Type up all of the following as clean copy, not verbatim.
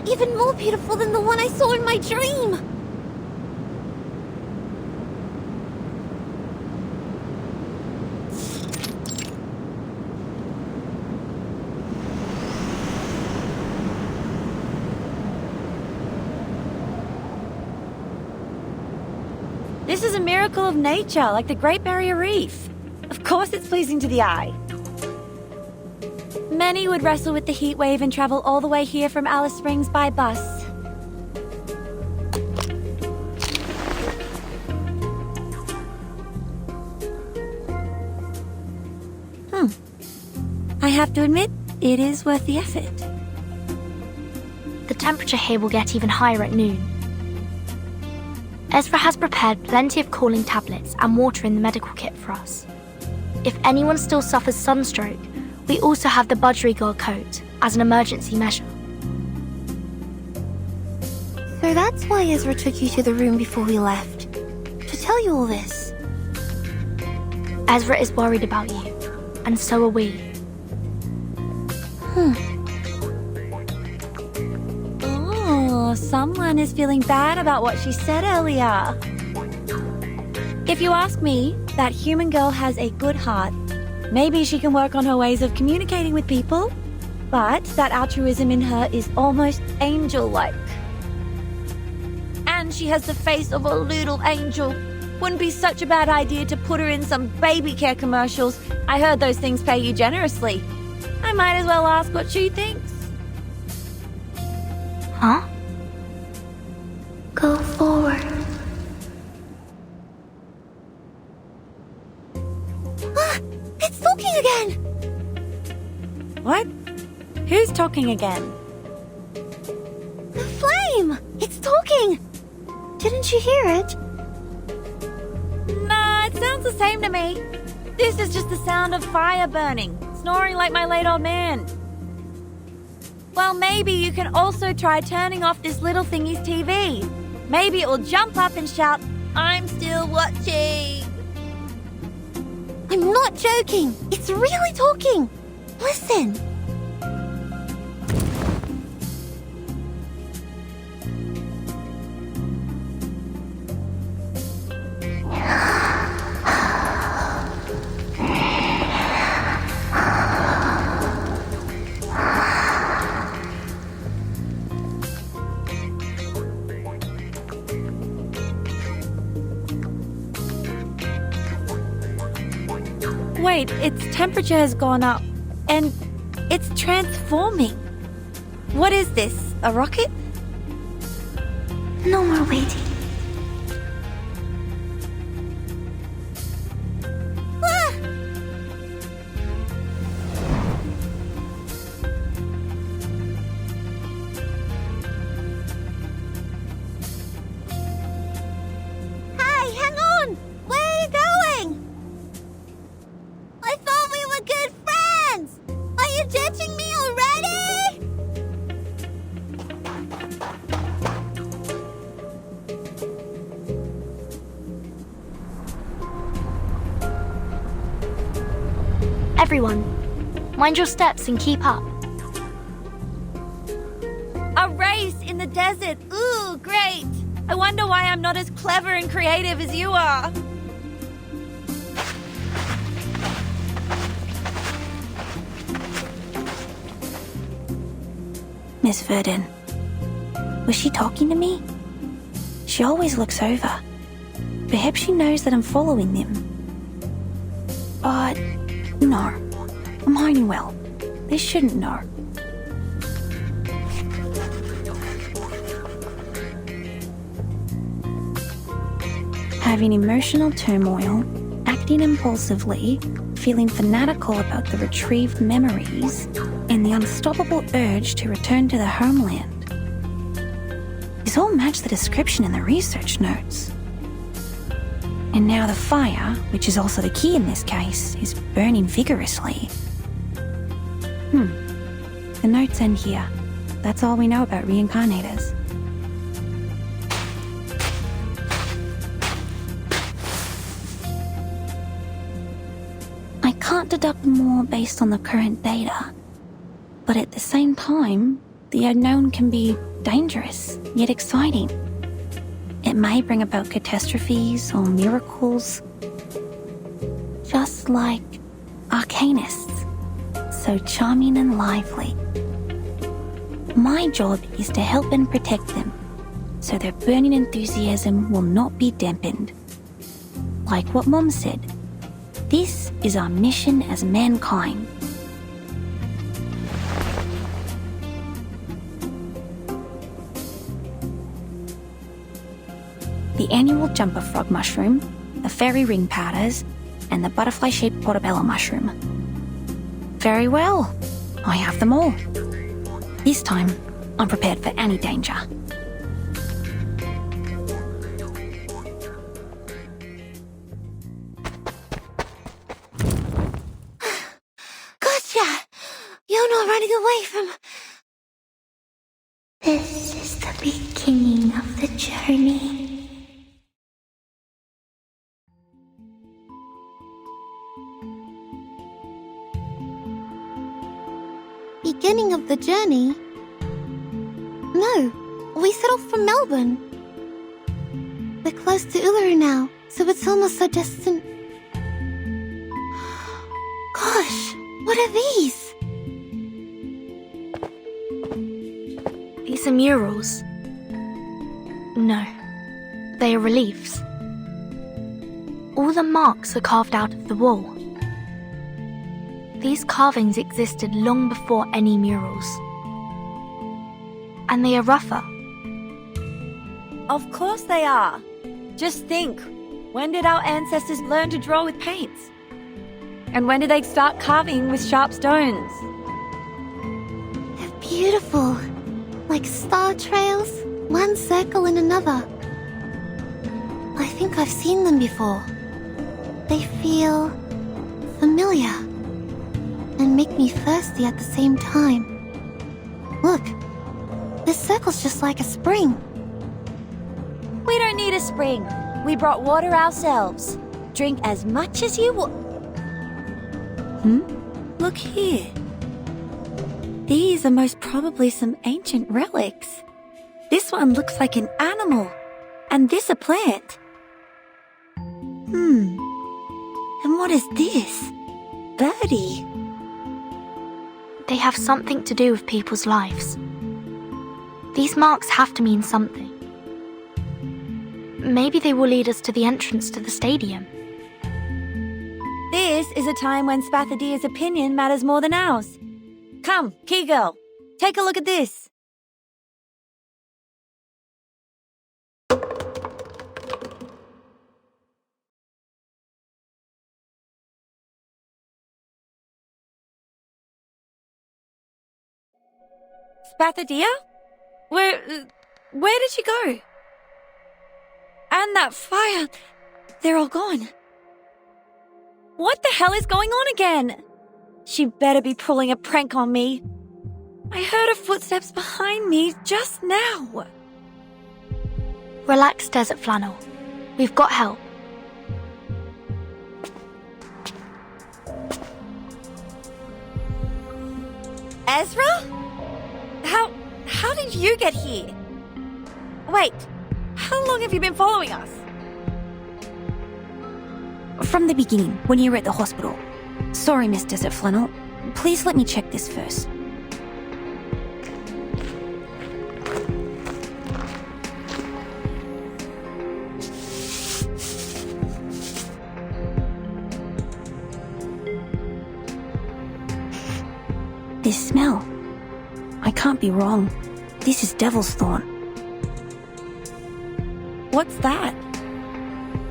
Even more beautiful than the one I saw in my dream! This is a miracle of nature, like the Great Barrier Reef. Of course it's pleasing to the eye. Many would wrestle with the heat wave and travel all the way here from Alice Springs by bus. I have to admit, it is worth the effort. The temperature here will get even higher at noon. Ezra has prepared plenty of cooling tablets and water in the medical kit for us. If anyone still suffers sunstroke, we also have the budgerigar coat as an emergency measure. So that's why Ezra took you to the room before we left. To tell you all this. Ezra is worried about you, and so are we. Oh, someone is feeling bad about what she said earlier. If you ask me, that human girl has a good heart. Maybe she can work on her ways of communicating with people, but that altruism in her is almost angel-like. And she has the face of a little angel. Wouldn't be such a bad idea to put her in some baby care commercials. I heard those things pay you generously. I might as well ask what she thinks. Huh? Go forward. Ah! It's talking again! What? Who's talking again? The flame! It's talking! Didn't you hear it? Nah, it sounds the same to me. This is just the sound of fire burning, snoring like my late old man. Well, maybe you can also try turning off this little thingy's TV. Maybe it will jump up and shout, "I'm still watching." I'm not joking! It's really talking! Listen! Wait, its temperature has gone up, and it's transforming. What is this, a rocket? No more waiting. Ah! Hey, hang on! Where are you going? I thought we were good friends! Are you ditching me already? Everyone, mind your steps and keep up. A race in the desert. Ooh, great. I wonder why I'm not as clever and creative as you are. Miss Verdon, was she talking to me? She always looks over. Perhaps she knows that I'm following them. But no, I'm hiding well. They shouldn't know. Having emotional turmoil, acting impulsively, feeling fanatical about the retrieved memories, and the unstoppable urge to return to the homeland. These all match the description in the research notes. And now the fire, which is also the key in this case, is burning vigorously. The notes end here. That's all we know about reincarnators. I can't deduct more based on the current data, but at the same time, The unknown can be dangerous, yet exciting. It may bring about catastrophes or miracles, just like arcanists, so charming and lively. My job is to help and protect them, so their burning enthusiasm will not be dampened. Like what Mom said, this is our mission as mankind. The annual jumper frog mushroom, the fairy ring powders, and the butterfly-shaped portobello mushroom. Very well, I have them all. This time, I'm prepared for any danger. Gotcha! You're not running away from... This is the beginning of the journey. Beginning of the journey? No, we set off from Melbourne. We're close to Uluru now, so it's almost so distant. Gosh, what are these? These are murals. No, they are reliefs. All the marks are carved out of the wall. These carvings existed long before any murals. And they are rougher. Of course they are. Just think, when did our ancestors learn to draw with paints? And when did they start carving with sharp stones? They're beautiful. Like star trails, one circle in another. I think I've seen them before. They feel familiar and make me thirsty at the same time. Look, this circle's just like a spring. We don't need a spring. We brought water ourselves. Drink as much as you want. Look here. These are most probably some ancient relics. This one looks like an animal, and this a plant. And what is this? Birdie. They have something to do with people's lives. These marks have to mean something. Maybe they will lead us to the entrance to the stadium. This is a time when Spathadia's opinion matters more than ours. Come, Key Girl, take a look at this. Spathadia? Where did she go? And that fire, they're all gone. What the hell is going on again? She better be pulling a prank on me. I heard her footsteps behind me just now. Relax, Desert Flannel. We've got help. Ezra? How did you get here? Wait, how long have you been following us? From the beginning, when you were at the hospital. Sorry, Miss Desert Flannel. Please let me check this first. This smell. I can't be wrong. This is Devil's Thorn. What's that?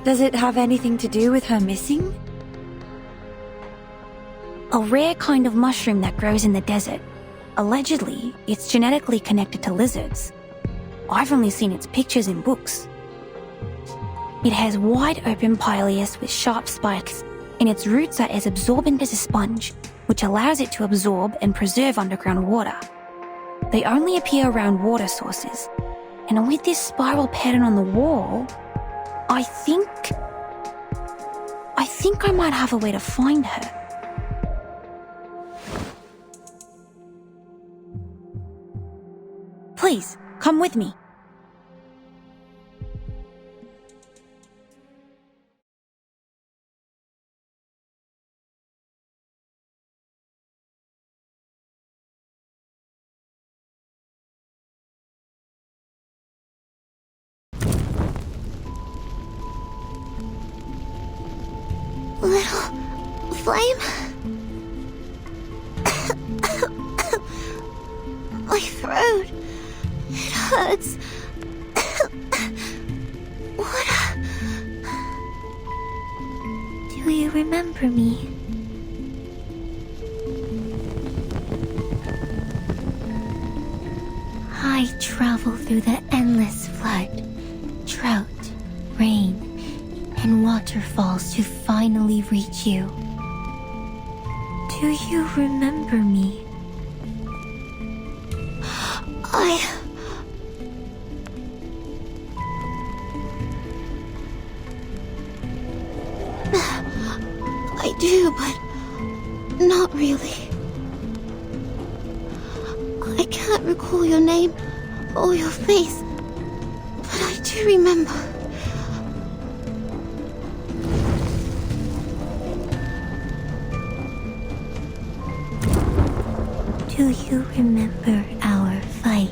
Does it have anything to do with her missing? A rare kind of mushroom that grows in the desert. Allegedly, it's genetically connected to lizards. I've only seen its pictures in books. It has wide open pileus with sharp spikes, and its roots are as absorbent as a sponge, which allows it to absorb and preserve underground water. They only appear around water sources, and with this spiral pattern on the wall, I think I might have a way to find her. Please, come with me. Little flame? My throat. It hurts. Do you remember me? I travel through the endless flood, drought, rain, and waterfalls to finally reach you. Do you remember me? I do, but not really. I can't recall your name or your face, but I do remember. Do you remember our fight?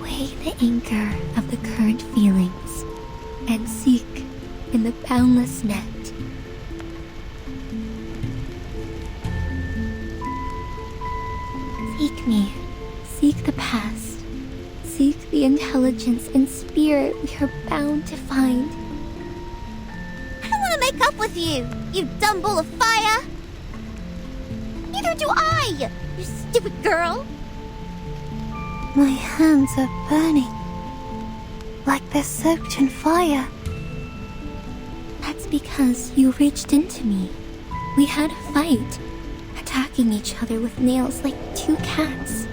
Weigh the anchor of the current feelings and seek in the boundless net. Seek me, seek the past, seek the intelligence and spirit we are bound to find. I don't want to make up with you, you dumb ball of fire! Neither do I, you stupid girl! My hands are burning, like they're soaked in fire. That's because you reached into me. We had a fight, attacking each other with nails like two cats.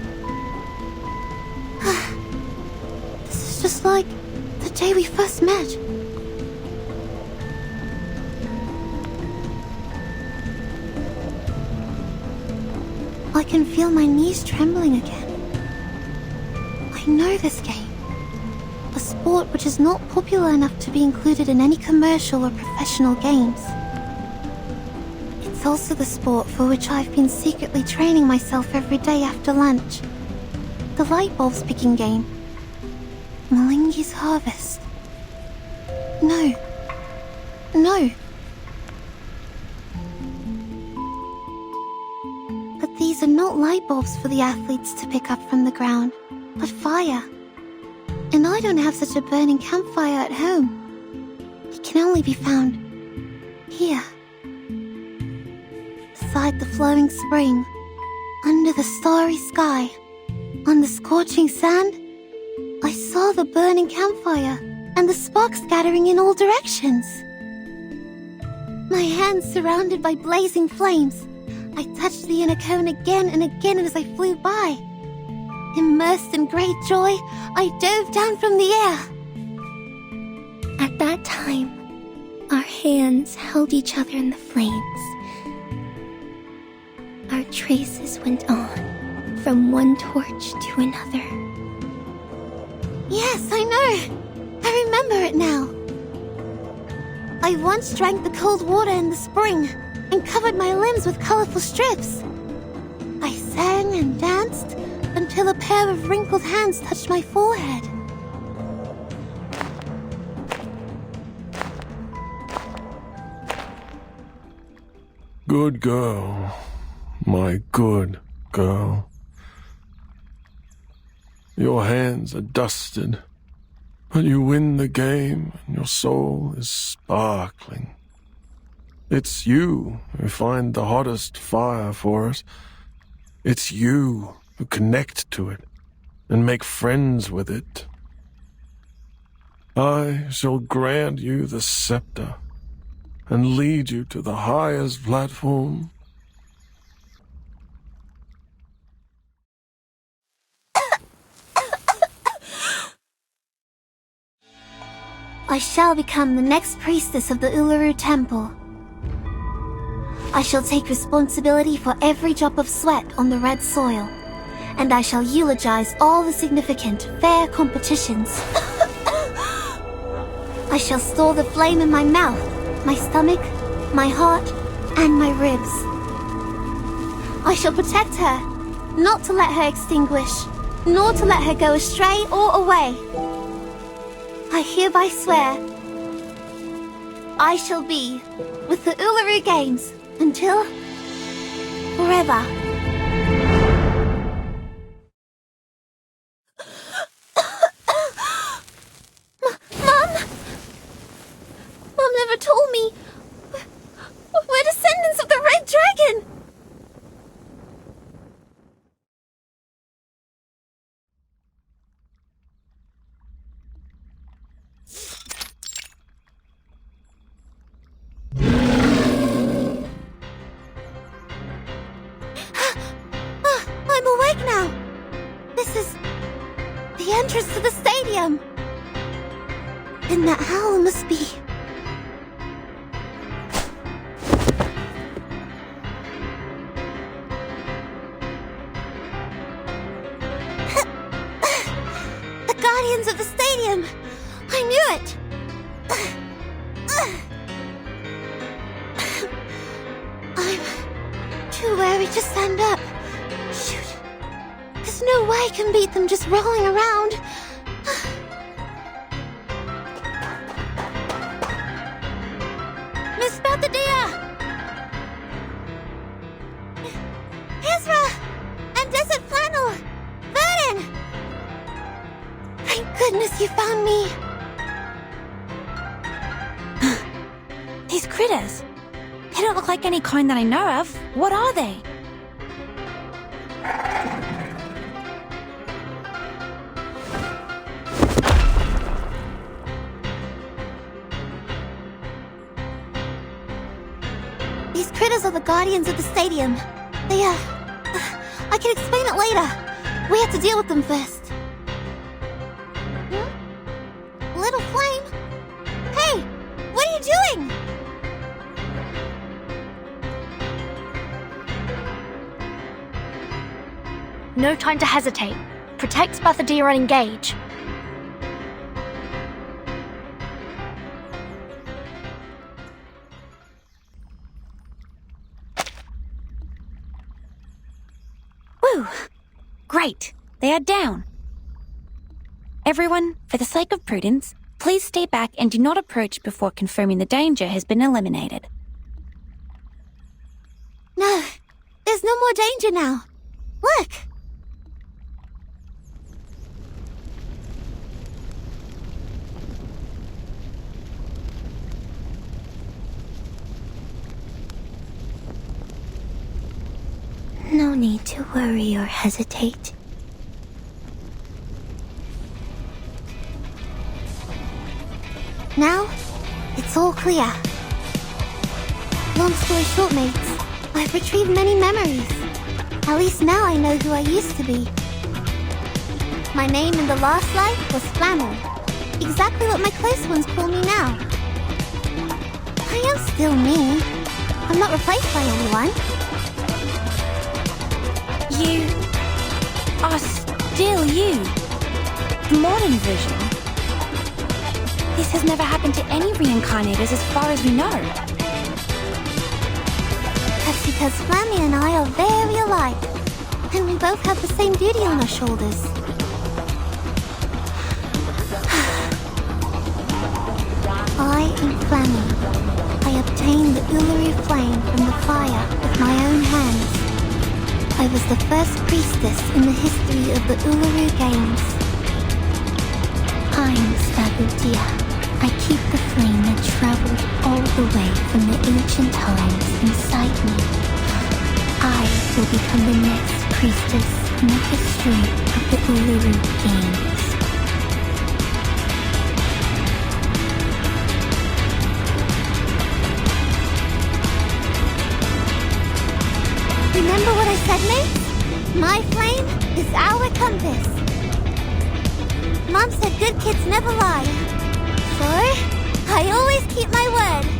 This is just like the day we first met. I can feel my knees trembling again. I know this game. A sport which is not popular enough to be included in any commercial or professional games. It's also the sport for which I've been secretly training myself every day after lunch. The light bulbs picking game. Malingi's Harvest. No. But these are not light bulbs for the athletes to pick up from the ground, but fire. And I don't have such a burning campfire at home. It can only be found here. Beside the flowing spring, under the starry sky, on the scorching sand, I saw the burning campfire and the sparks scattering in all directions. My hands surrounded by blazing flames, I touched the inner cone again and again as I flew by. Immersed in great joy, I dove down from the air. At that time, our hands held each other in the flames. Our traces went on, from one torch to another. Yes, I know. I remember it now. I once drank the cold water in the spring and covered my limbs with colorful strips. I sang and danced until a pair of wrinkled hands touched my forehead. Good girl. My good girl. Your hands are dusted, but you win the game and your soul is sparkling. It's you who find the hottest fire for us. It's you who connect to it and make friends with it. I shall grant you the scepter, and lead you to the highest platform. I shall become the next priestess of the ULURU temple. I shall take responsibility for every drop of sweat on the red soil, and I shall eulogize all the significant, fair competitions. I shall store the flame in my mouth, my stomach, my heart, and my ribs. I shall protect her, not to let her extinguish, nor to let her go astray or away. I hereby swear, I shall be with the ULURU Games until forever. Mom? Mom never told me. We're descendants of the Red Dragon. I'm awake now. This is the entrance to the stadium. Then that howl must be... the Guardians of the Stadium. I knew it. I'm too wary to stand up. Shoot. There's no way I can beat them just rolling around. Miss Bethadilla! Ezra! And Desert Flannel! Vernon! Thank goodness you found me. These critters. They don't look like any kind that I know of. What are they? These critters are the Guardians of the Stadium. They, I can explain it later. We have to deal with them first. Little Flame? Hey! What are you doing? No time to hesitate. Protect Bethadilla and engage. Woo! Great. They are down. Everyone, for the sake of prudence, please stay back and do not approach before confirming the danger has been eliminated. No, there's no more danger now. Look! No need to worry or hesitate. Now, it's all clear. Long story short, mates, I've retrieved many memories. At least now I know who I used to be. My name in the last life was Flannel. Exactly what my close ones call me now. I am still me. I'm not replaced by anyone. You are still you. The modern version. This has never happened to any reincarnators as far as we know. That's because Flammy and I are very alike. And we both have the same duty on our shoulders. I am Flammy. I obtained the ULURU flame from the fire with my own hands. I was the first priestess in the history of the ULURU Games. I'm Sagudia. I keep the flame that traveled all the way from the ancient times inside me. I will become the next priestess in the history of the ULURU Games. Headmates, my flame is our compass. Mom said good kids never lie. So, I always keep my word.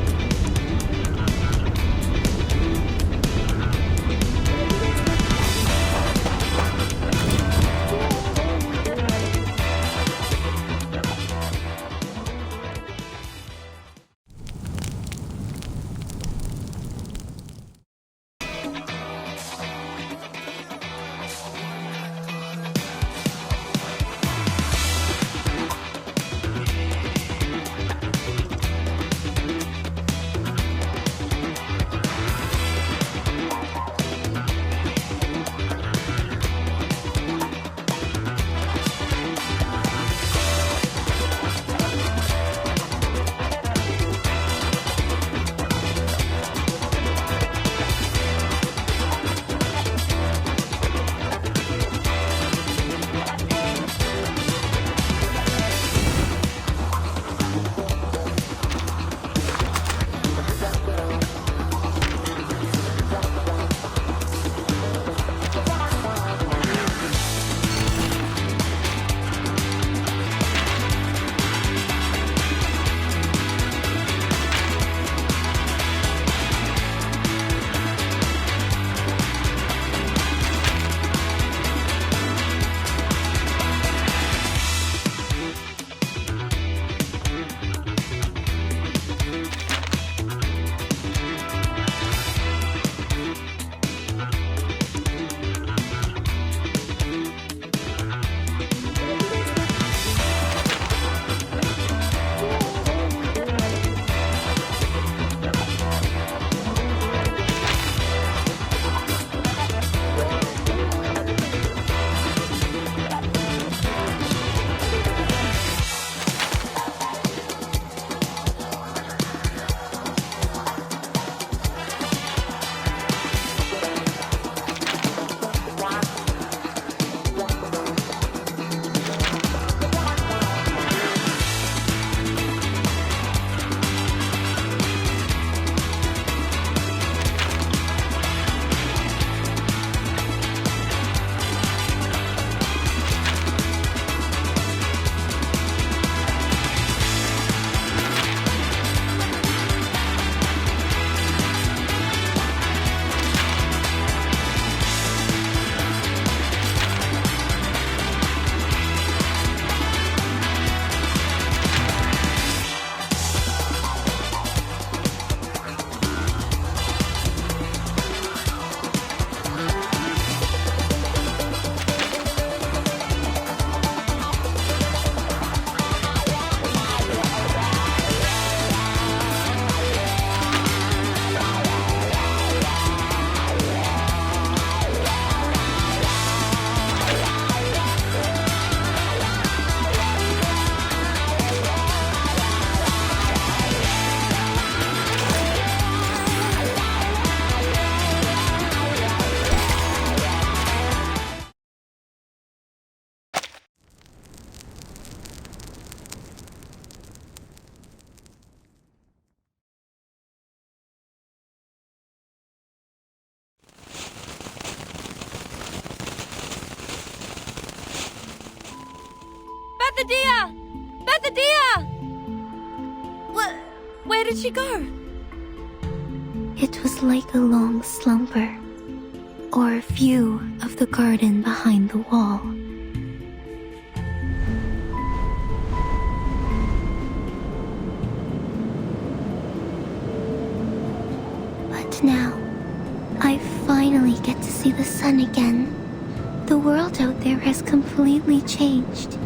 Bethadia! Bethadia! Where did she go? It was like a long slumber, or a view of the garden behind the wall. But now, I finally get to see the sun again. The world out there has completely changed.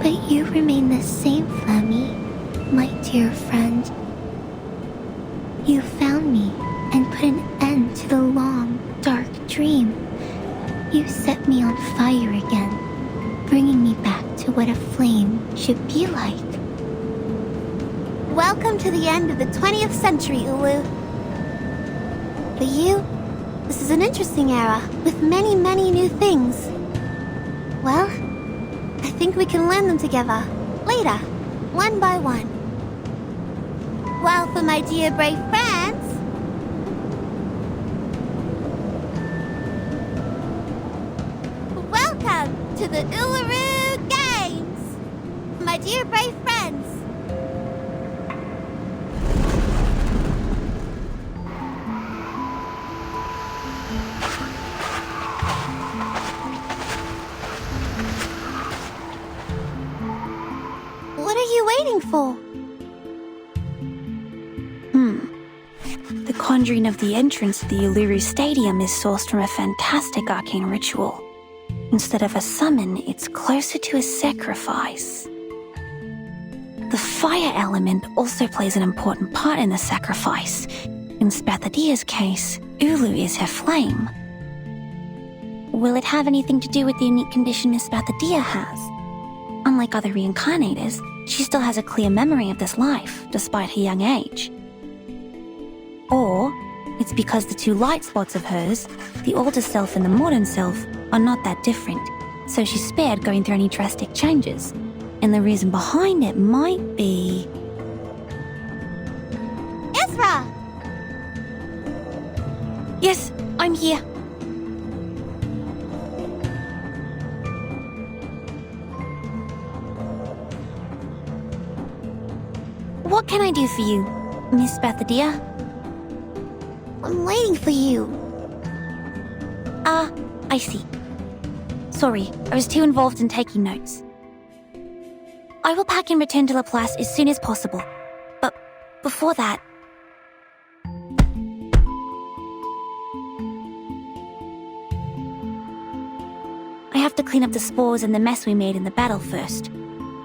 But you remain the same, Flemmy, my dear friend. You found me and put an end to the long, dark dream. You set me on fire again, bringing me back to what a flame should be like. Welcome to the end of the 20th century, ULU. For you, this is an interesting era with many, many new things. Well, I think we can learn them together, later, one by one. Well, for my dear brave friends, welcome to the ULURU Games! My dear brave friends. What are you waiting for? The conjuring of the entrance to the ULURU Stadium is sourced from a fantastic arcane ritual. Instead of a summon, it's closer to a sacrifice. The fire element also plays an important part in the sacrifice. In Spathadia's case, Ulu is her flame. Will it have anything to do with the unique condition Miss Spathadia has? Unlike other reincarnators, she still has a clear memory of this life, despite her young age. Or it's because the two light spots of hers, the older self and the modern self, are not that different, so she's spared going through any drastic changes. And the reason behind it might be... Ezra! Yes, I'm here. What can I do for you, Miss Spathadia? I'm waiting for you. I see. Sorry, I was too involved in taking notes. I will pack and return to Laplace as soon as possible. But before that... I have to clean up the spores and the mess we made in the battle first.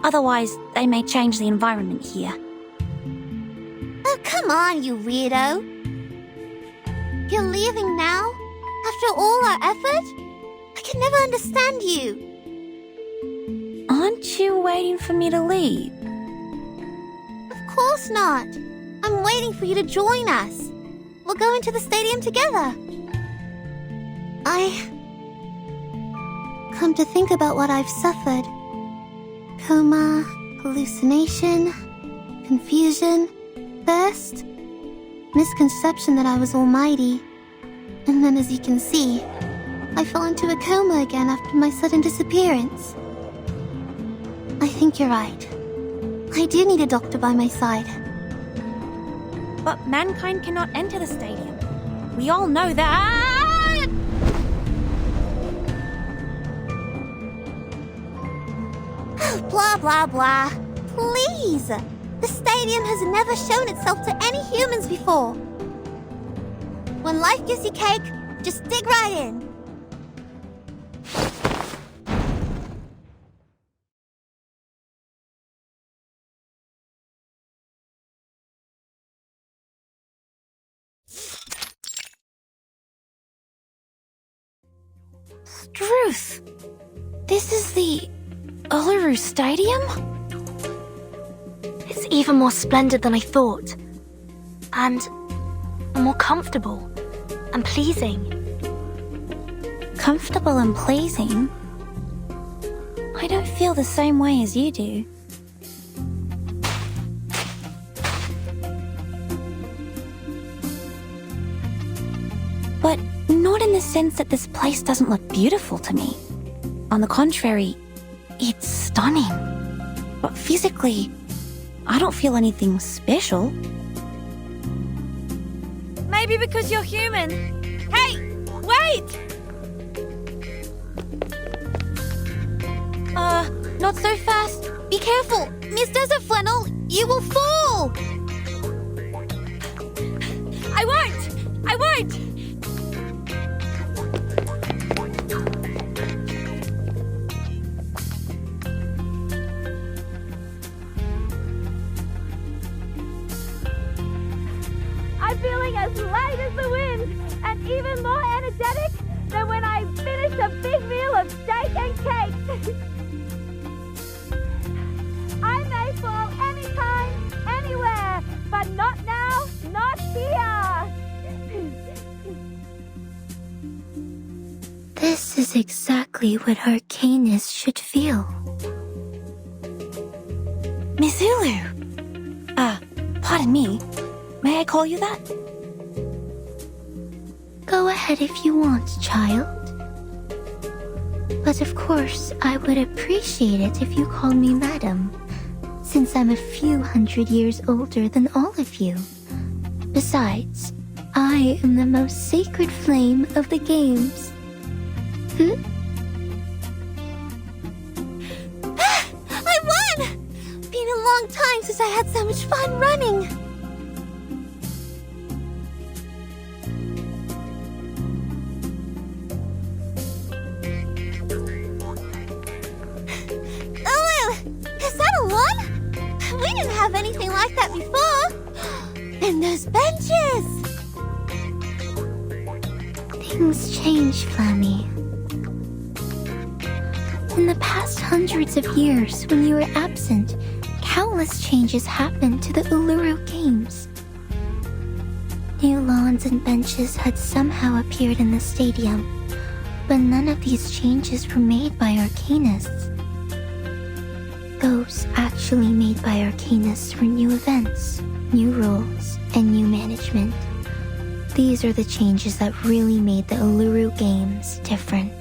Otherwise, they may change the environment here. Oh, come on, you weirdo. You're leaving now? After all our effort? I can never understand you. Aren't you waiting for me to leave? Of course not. I'm waiting for you to join us. We'll go into the stadium together. Come to think about what I've suffered. Coma, hallucination, confusion, thirst, misconception that I was almighty. And then, as you can see, I fell into a coma again after my sudden disappearance. I think you're right. I do need a doctor by my side. But mankind cannot enter the stadium. We all know that! Blah, blah, blah. Please! The stadium has never shown itself to any humans before. When life gives you cake, just dig right in. Struth! This is the ULURU Stadium? It's even more splendid than I thought. And more comfortable and pleasing. Comfortable and pleasing? I don't feel the same way as you do. But not in the sense that this place doesn't look beautiful to me. On the contrary, it's stunning. But physically, I don't feel anything special. Maybe because you're human. Hey, wait! Not so fast. Be careful. Miss Desert Flannel, you will fall! I won't! I won't! I'm feeling as light as the wind and even more energetic than when I finished a big meal of steak and cake. I may fall anytime, anywhere, but not now, not here. This is exactly what Arcanus should feel. Miss Ulu! Pardon me, may I call you that? Go ahead if you want, child. But of course, I would appreciate it if you called me madam, since I'm a few hundred years older than all of you. Besides, I am the most sacred flame of the games. I won! Been a long time since I had so much fun running. Is that a lot? We didn't have anything like that before. And those benches! Things change, Flammy. In the past hundreds of years, when you were absent, countless changes happened to the ULURU games. New lawns and benches had somehow appeared in the stadium, but none of these changes were made by Arcanists. Those actually made by Arcanists were new events, new rules, and new management. These are the changes that really made the ULURU games different.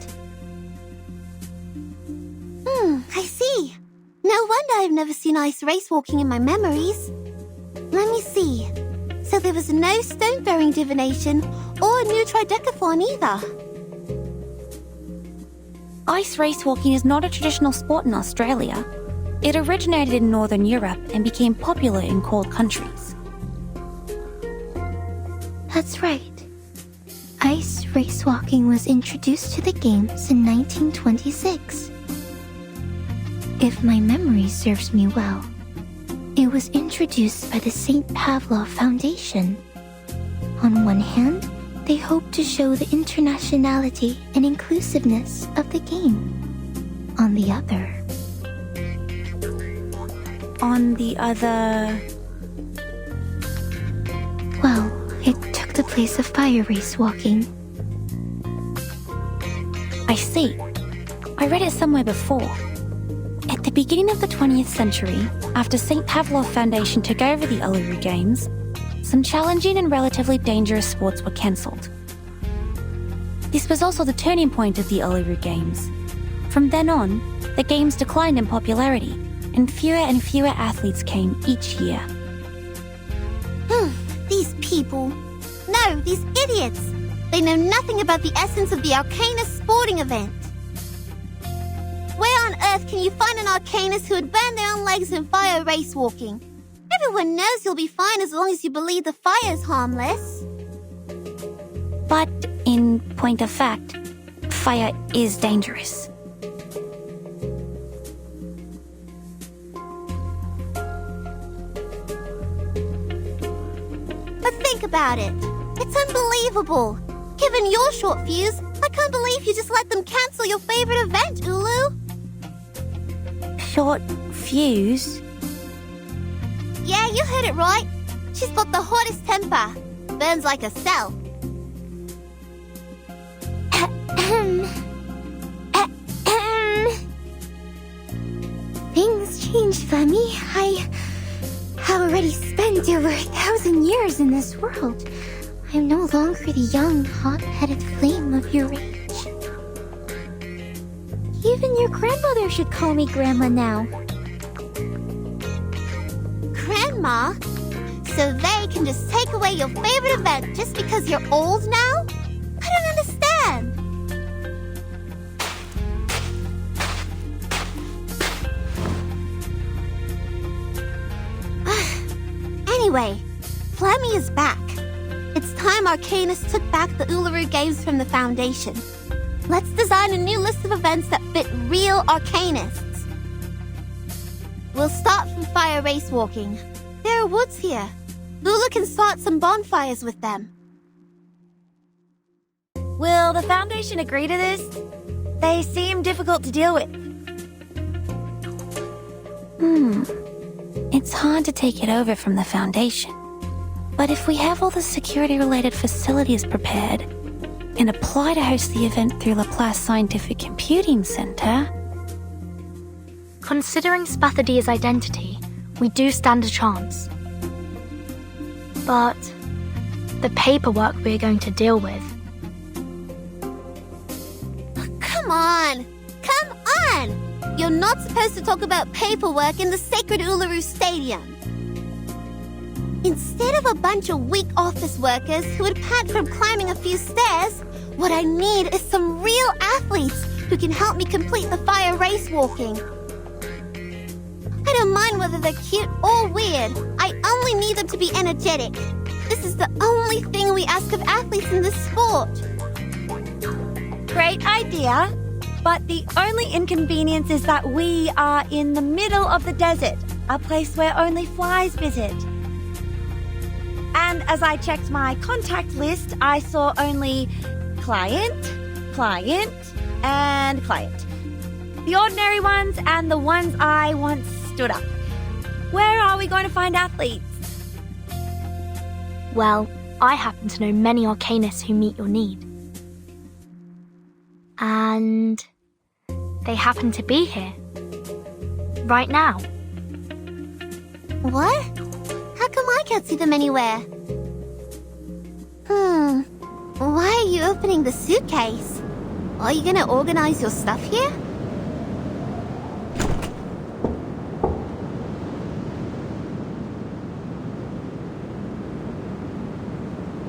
I see. No wonder I've never seen ice race walking in my memories. Let me see. So there was no stone-throwing divination or a new tridecathon either. Ice race walking is not a traditional sport in Australia. It originated in Northern Europe and became popular in cold countries. That's right. Ice race walking was introduced to the games in 1926. If my memory serves me well, it was introduced by the St. Pavlov Foundation. On one hand, they hoped to show the internationality and inclusiveness of the game. On the other... Well, it took the place of fire race walking. I see. I read it somewhere before. At the beginning of the 20th century, after St. Pavlov Foundation took over the ULURU Games, some challenging and relatively dangerous sports were cancelled. This was also the turning point of the ULURU Games. From then on, the games declined in popularity, and fewer athletes came each year. These people. No, these idiots. They know nothing about the essence of the Arcanist sporting event. Where on earth can you find an Arcanist who would burn their own legs in fire race walking? Everyone knows you'll be fine as long as you believe the fire's harmless. But, in point of fact, fire is dangerous. But think about it. It's unbelievable. Given your short fuse, I can't believe you just let them cancel your favorite event, Ulu. Short fuse? Yeah, you heard it right. She's got the hottest temper. Burns like a cell. Things change, Femi. I have already spent over 1,000 years in this world. I'm no longer the young, hot-headed flame of your age. Even your grandmother should call me Grandma now. Grandma? So they can just take away your favorite event just because you're old now? I don't understand. Anyway, Flammy is back. It's time Arcanists took back the ULURU Games from the Foundation. Let's design a new list of events that fit real Arcanists. We'll start from fire race walking. There are woods here. Lulu can start some bonfires with them. Will the Foundation agree to this? They seem difficult to deal with. It's hard to take it over from the Foundation. But if we have all the security-related facilities prepared and apply to host the event through Laplace Scientific Computing Center... Considering Spathadia's identity, we do stand a chance. But the paperwork we're going to deal with. Come on! Come on! You're not supposed to talk about paperwork in the sacred ULURU Stadium. Instead of a bunch of weak office workers who would pant from climbing a few stairs, what I need is some real athletes who can help me complete the fire race walking. I don't mind whether they're cute or weird. I only need them to be energetic. This is the only thing we ask of athletes in this sport. Great idea. But the only inconvenience is that we are in the middle of the desert, a place where only flies visit. And as I checked my contact list, I saw only client, client, and client. The ordinary ones and the ones I once stood up. Where are we going to find athletes? Well, I happen to know many arcanists who meet your need. And they happen to be here. Right now. What? How come I can't see them anywhere? Why are you opening the suitcase? Are you gonna organize your stuff here?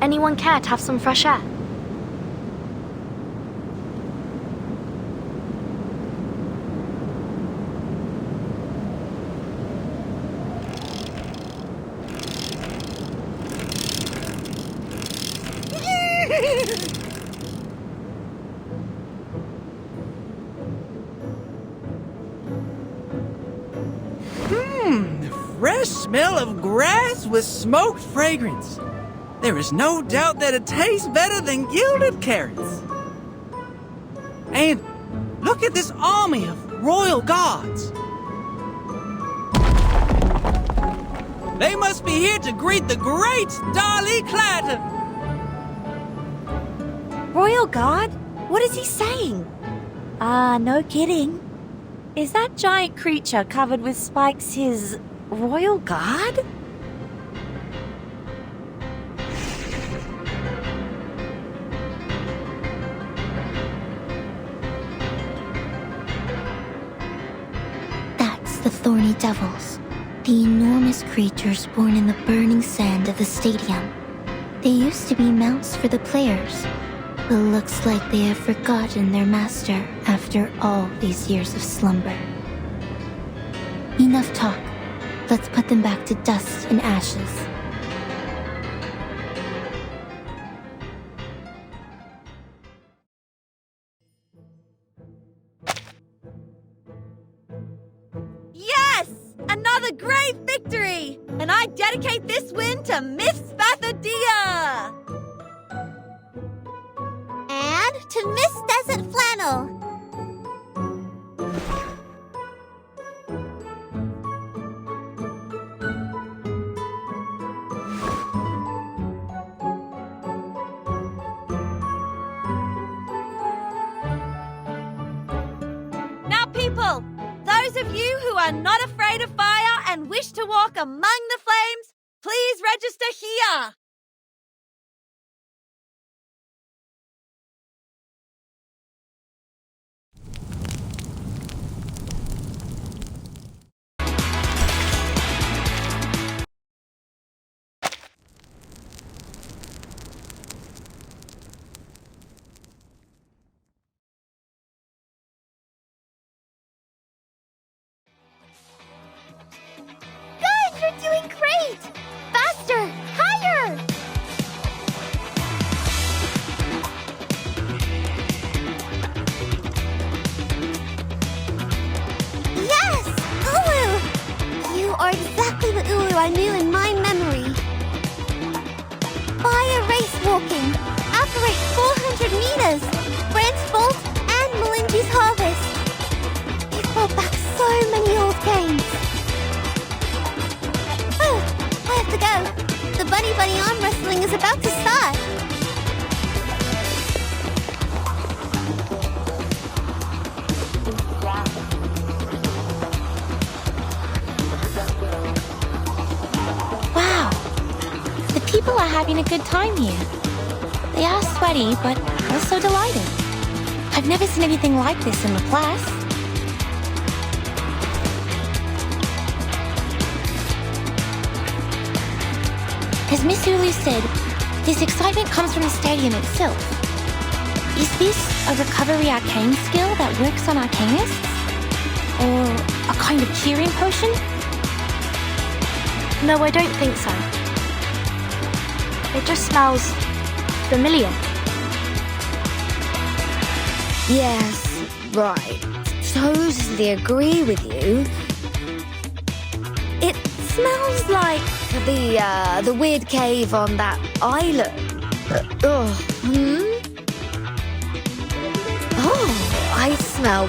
Anyone care to have some fresh air? The fresh smell of grass with smoked fragrance. There is no doubt that it tastes better than gilded carrots. And look at this army of royal guards. They must be here to greet the great Darley Clatton. Royal Guard? What is he saying? No kidding. Is that giant creature covered with spikes his Royal Guard? That's the Thorny Devils, the enormous creatures born in the burning sand of the stadium. They used to be mounts for the players, but looks like they have forgotten their master after all these years of slumber. Enough talk. Let's put them back to dust and ashes. Yes! Another great victory! And I dedicate this win to Miss Spathadia! And to Miss Desert Flannel. Now people, those of you who are not afraid of fire and wish to walk among the flames, please register here. Good, you're doing great! Faster! Higher! Yes! ULURU! You are exactly the ULURU I knew in my memory. Fire race walking. Operate 400 meters. Brent Bolt and Melindy's Harvest. You brought back so many old games. Oh, I have to go. The Bunny Bunny arm wrestling is about to start. Wow. The having a good time here. They are sweaty, but also delighted. I've never seen anything like this in the class. As Miss ULURU said, this excitement comes from the stadium itself. Is this a recovery arcane skill that works on arcanists? Or a kind of curing potion? No, I don't think so. It just smells familiar. Yes, right. Totally agree with you. It smells like the weird cave on that island. Oh, I smell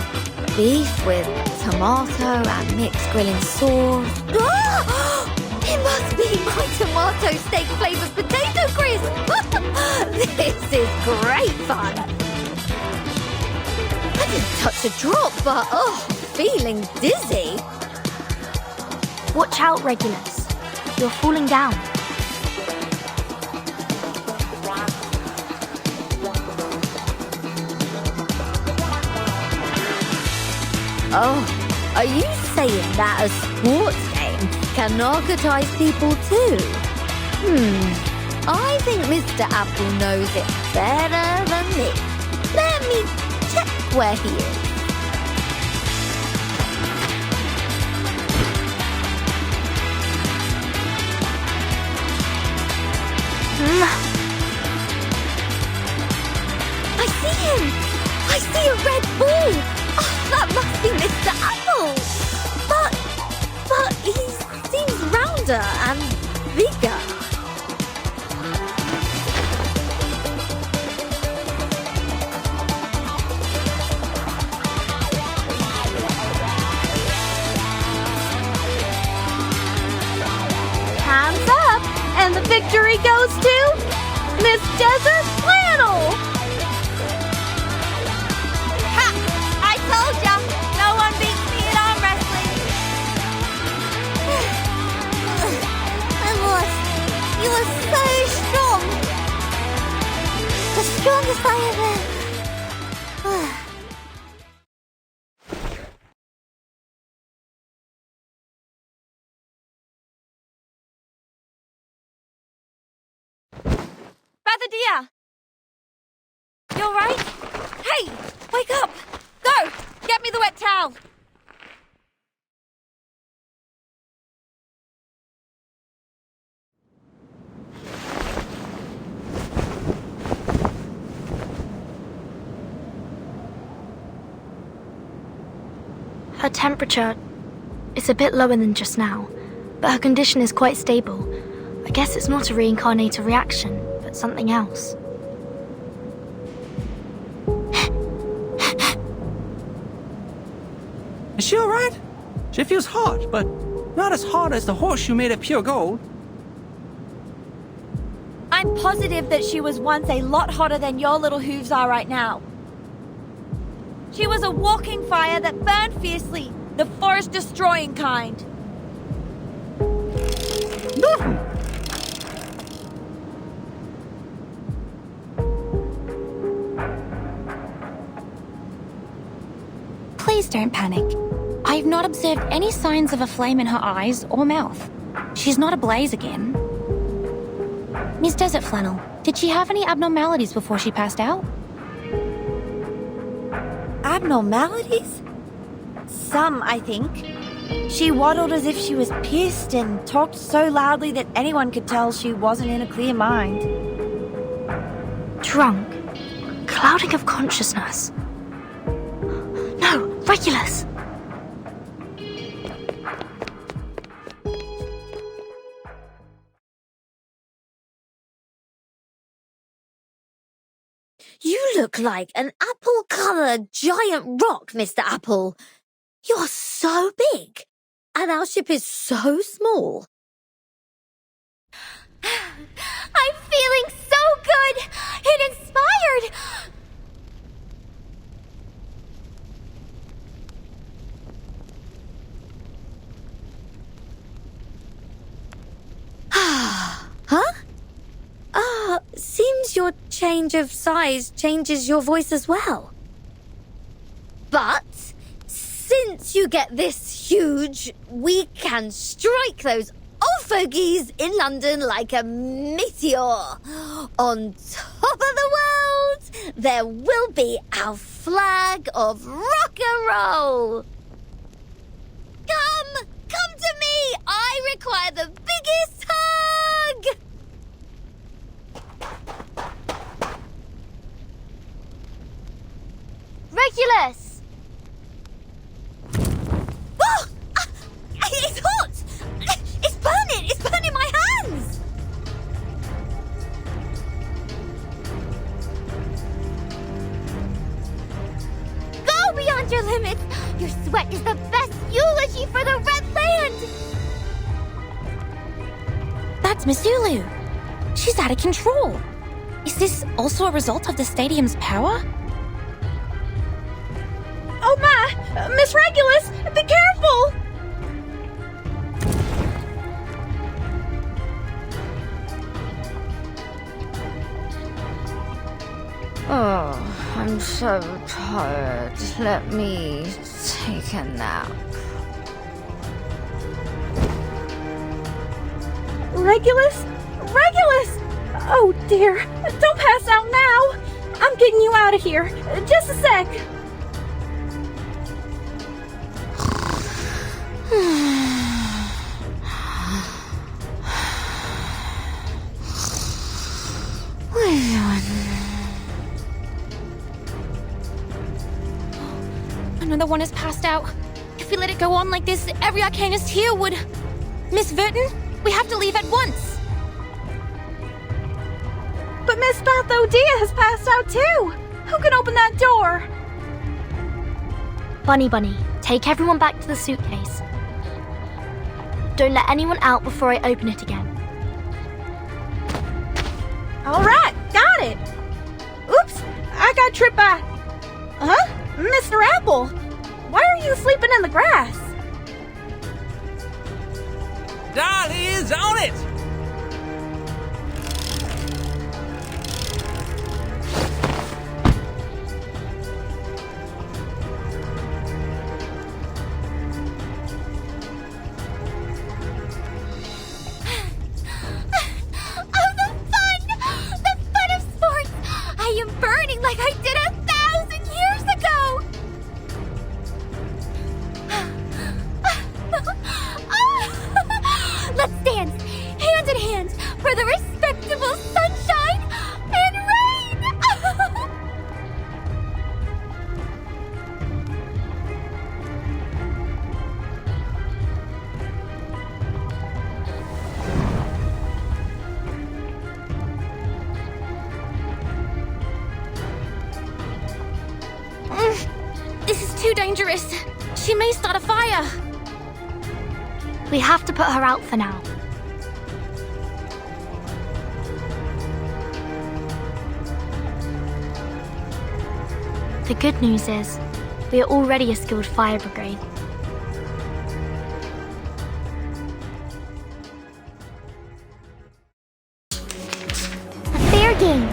beef with tomato and mixed grilling sauce. It must be my tomato steak flavoured potato crisp. This is great fun. I didn't touch a drop, but feeling dizzy. Watch out, Regulus. You're falling down. Oh, are you saying that a sports game can narcotize people too? I think Mr. Apple knows it better than me. Let me check where he is. I see him! I see a red ball! Oh, that must be Mr. Apple! But he seems rounder and bigger. Hands up! And the victory goes to Miss Desert Flannel! Ha! I told ya! No one beats me in arm wrestling! I lost. You were so strong! The strongest I ever... Brother dear! You alright? Hey! Wake up! Go! Get me the wet towel! Her temperature is a bit lower than just now, but her condition is quite stable. I guess it's not a reincarnator reaction, but something else. Is she alright? She feels hot, but not as hot as the horseshoe made of pure gold. I'm positive that she was once a lot hotter than your little hooves are right now. She was a walking fire that burned fiercely, the forest-destroying kind. Please don't panic. I have not observed any signs of a flame in her eyes or mouth. She's not ablaze again. Miss Desert Flannel, did she have any abnormalities before she passed out? Abnormalities? Some, I think. She waddled as if she was pissed and talked so loudly that anyone could tell she wasn't in a clear mind. Drunk. Clouding of consciousness. No, Regulus! You look like an apple-coloured giant rock, Mr. Apple. You're so big, and our ship is so small. I'm feeling so good! It inspired! Huh? Well, seems your change of size changes your voice as well. But since you get this huge, we can strike those old fogies in London like a meteor. On top of the world, there will be our flag of rock and roll. Come to me. I require the biggest hug. Regulus! Oh! It's hot! It's burning my hands! Go beyond your limits! Your sweat is the best eulogy for the Red Land! That's Miss ULURU. She's out of control. Is this also a result of the stadium's power? Oh my! Miss Regulus, be careful! Oh, I'm so tired. Let me take a nap. Regulus? Regulus! Oh dear, don't pass out now! I'm getting you out of here. Just a sec. Another one has passed out. If we let it go on like this, every arcanist here would... Miss Verton, we have to leave at once. But Miss Bathodia has passed out too. Who can open that door? Bunny, take everyone back to the suitcase. Don't let anyone out before I open it again. All right, got it. Oops, I got tripped by... Huh? Mr. Apple, why are you sleeping in the grass? Dolly is on it! Like I did 1,000 years ago! Let's dance, hand in hand, for the respectable sunshine and rain! This is too dangerous. She may start a fire. We have to put her out for now. The good news is, we are already a skilled fire brigade. A fair game.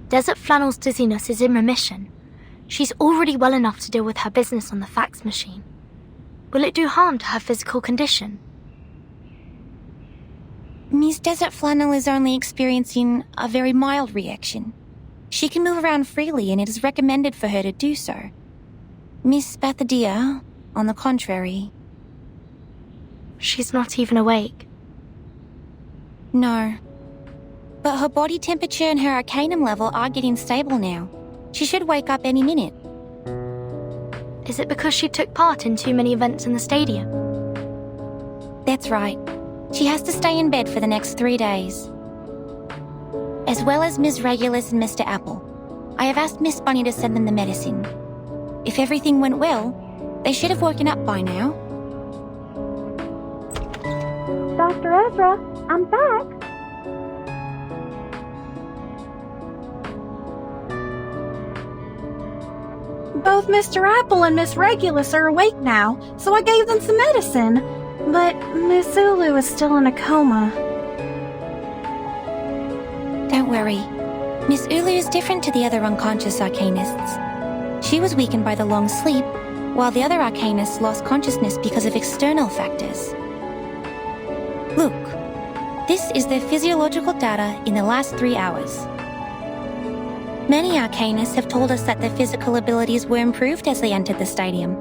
Desert Flannel's dizziness is in remission. She's already well enough to deal with her business on the fax machine. Will it do harm to her physical condition? Miss Desert Flannel is only experiencing a very mild reaction. She can move around freely and it is recommended for her to do so. Miss Bathodia, on the contrary... She's not even awake. No. But her body temperature and her arcanum level are getting stable now. She should wake up any minute. Is it because she took part in too many events in the stadium? That's right. She has to stay in bed for the next 3 days. As well as Ms. Regulus and Mr. Apple. I have asked Miss Bunny to send them the medicine. If everything went well, they should have woken up by now. Dr. Ezra, I'm back. Both Mr. Apple and Miss Regulus are awake now, so I gave them some medicine. But Miss ULURU is still in a coma. Don't worry. Miss ULURU is different to the other unconscious arcanists. She was weakened by the long sleep, while the other arcanists lost consciousness because of external factors. Look, this is their physiological data in the last 3 hours. Many arcanists have told us that their physical abilities were improved as they entered the stadium.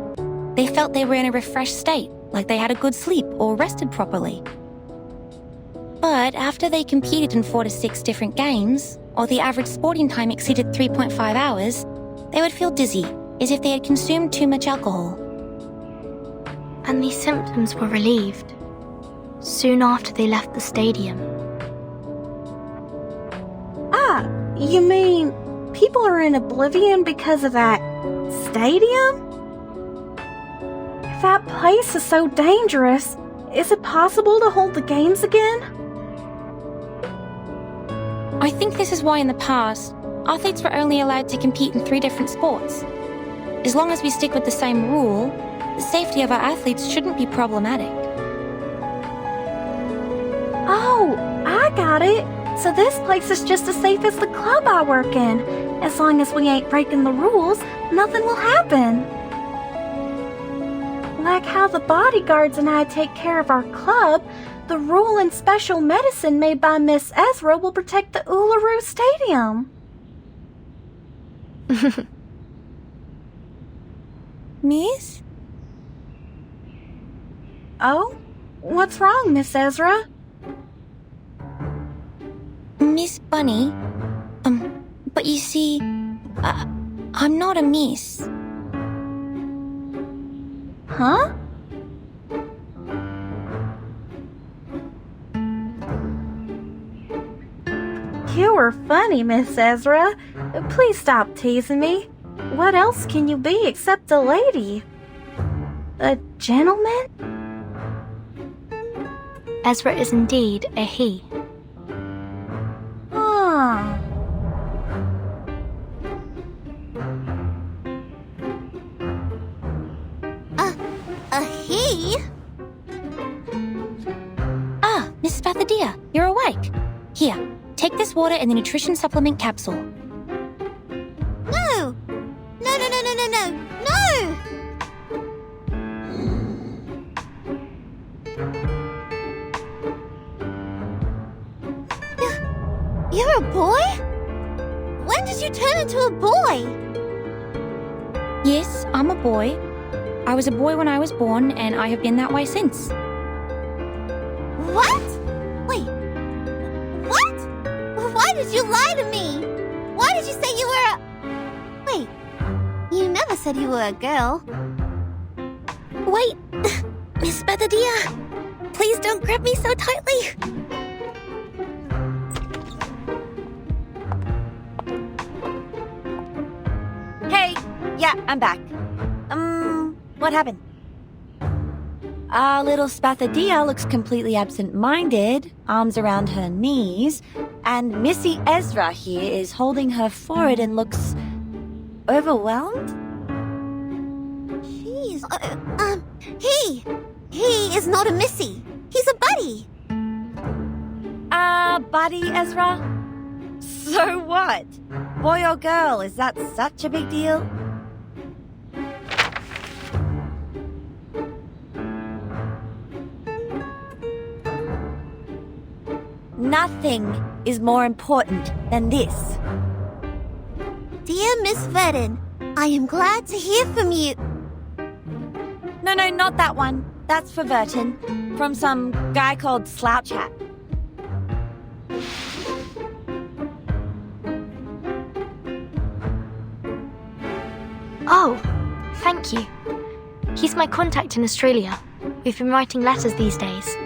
They felt they were in a refreshed state, like they had a good sleep or rested properly. But after they competed in 4 to 6 different games, or the average sporting time exceeded 3.5 hours, they would feel dizzy, as if they had consumed too much alcohol. And these symptoms were relieved soon after they left the stadium. Ah, you mean people are in oblivion because of that stadium? If that place is so dangerous, is it possible to hold the games again? I think this is why in the past, athletes were only allowed to compete in 3 different sports. As long as we stick with the same rule, the safety of our athletes shouldn't be problematic. Oh, I got it. So this place is just as safe as the club I work in. As long as we ain't breaking the rules, nothing will happen. Like how the bodyguards and I take care of our club, the rule and special medicine made by Miss Ezra will protect the ULURU Stadium. Miss? Oh? What's wrong, Miss Ezra? Miss Bunny? But you see, I'm not a miss. Huh? You were funny, Miss Ezra. Please stop teasing me. What else can you be except a lady? A gentleman? Ezra is indeed a he. Huh. A he? Ah, Miss Bathadia, you're awake. Here, take this water and the nutrition supplement capsule. No! No, no, no, no, no, no! No! You're a boy? When did you turn into a boy? Yes, I'm a boy. I was a boy when I was born, and I have been that way since. What? Wait. What? Why did you lie to me? Why did you say you were a... Wait. You never said you were a girl. Wait, Miss Bathadia, please don't grab me so tightly. Hey, yeah, I'm back. What happened? Our little Spathadia looks completely absent-minded, arms around her knees, and Missy Ezra here is holding her forehead and looks overwhelmed? Jeez. He is not a missy. He's a buddy. Buddy, Ezra? So what? Boy or girl, is that such a big deal? Nothing is more important than this. Dear Miss Verdon, I am glad to hear from you. No, not that one. That's for Verton, from some guy called Slouch Hat. Oh, thank you. He's my contact in Australia. We've been writing letters these days.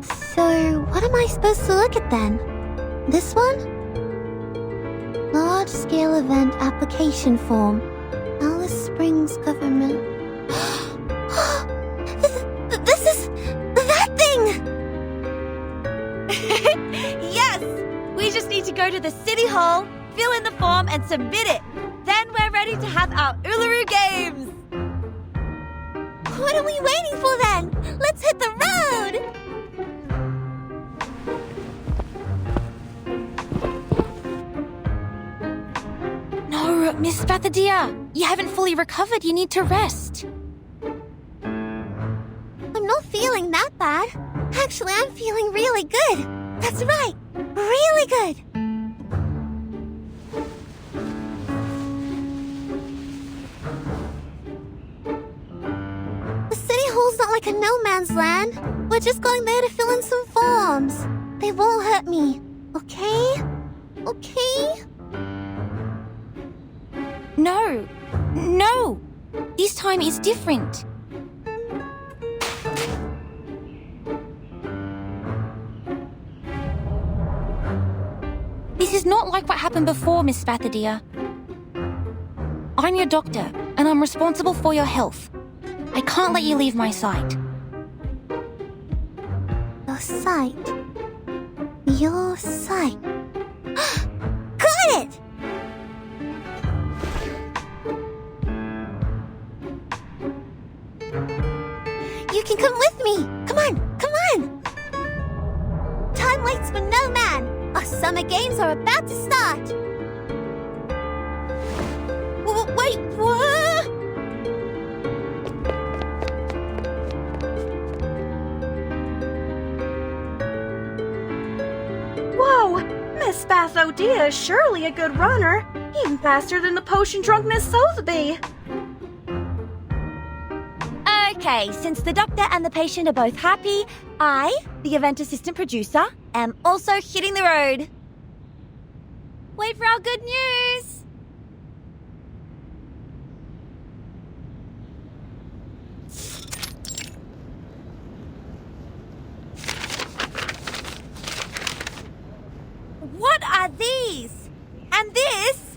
So, what am I supposed to look at then? This one? Large-scale event application form. Alice Springs government. This is that thing! Yes! We just need to go to the city hall, fill in the form, and submit it. Then we're ready to have our ULURU games! What are we waiting for then? Let's hit the road! No, Miss Bathadia, you haven't fully recovered. You need to rest. I'm not feeling that bad. Actually, I'm feeling really good. That's right, really good. The city hall's not like a no man's land. We're just going there to fill in some forms. They won't hurt me, okay? Okay? No. This time is different. This is not like what happened before, Miss Bathadia. I'm your doctor, and I'm responsible for your health. I can't let you leave my sight. Your sight. Your sight. Got it! You can come with me. Come on, come on. Time waits for no man. Our summer games are about to start. Wait, what? Whoa! Miss Bathadia is surely a good runner. Even faster than the potion-drunk Miss Sotheby. Okay, since the doctor and the patient are both happy, I, the event assistant producer, am also hitting the road. Wait for our good news! What are these? And this?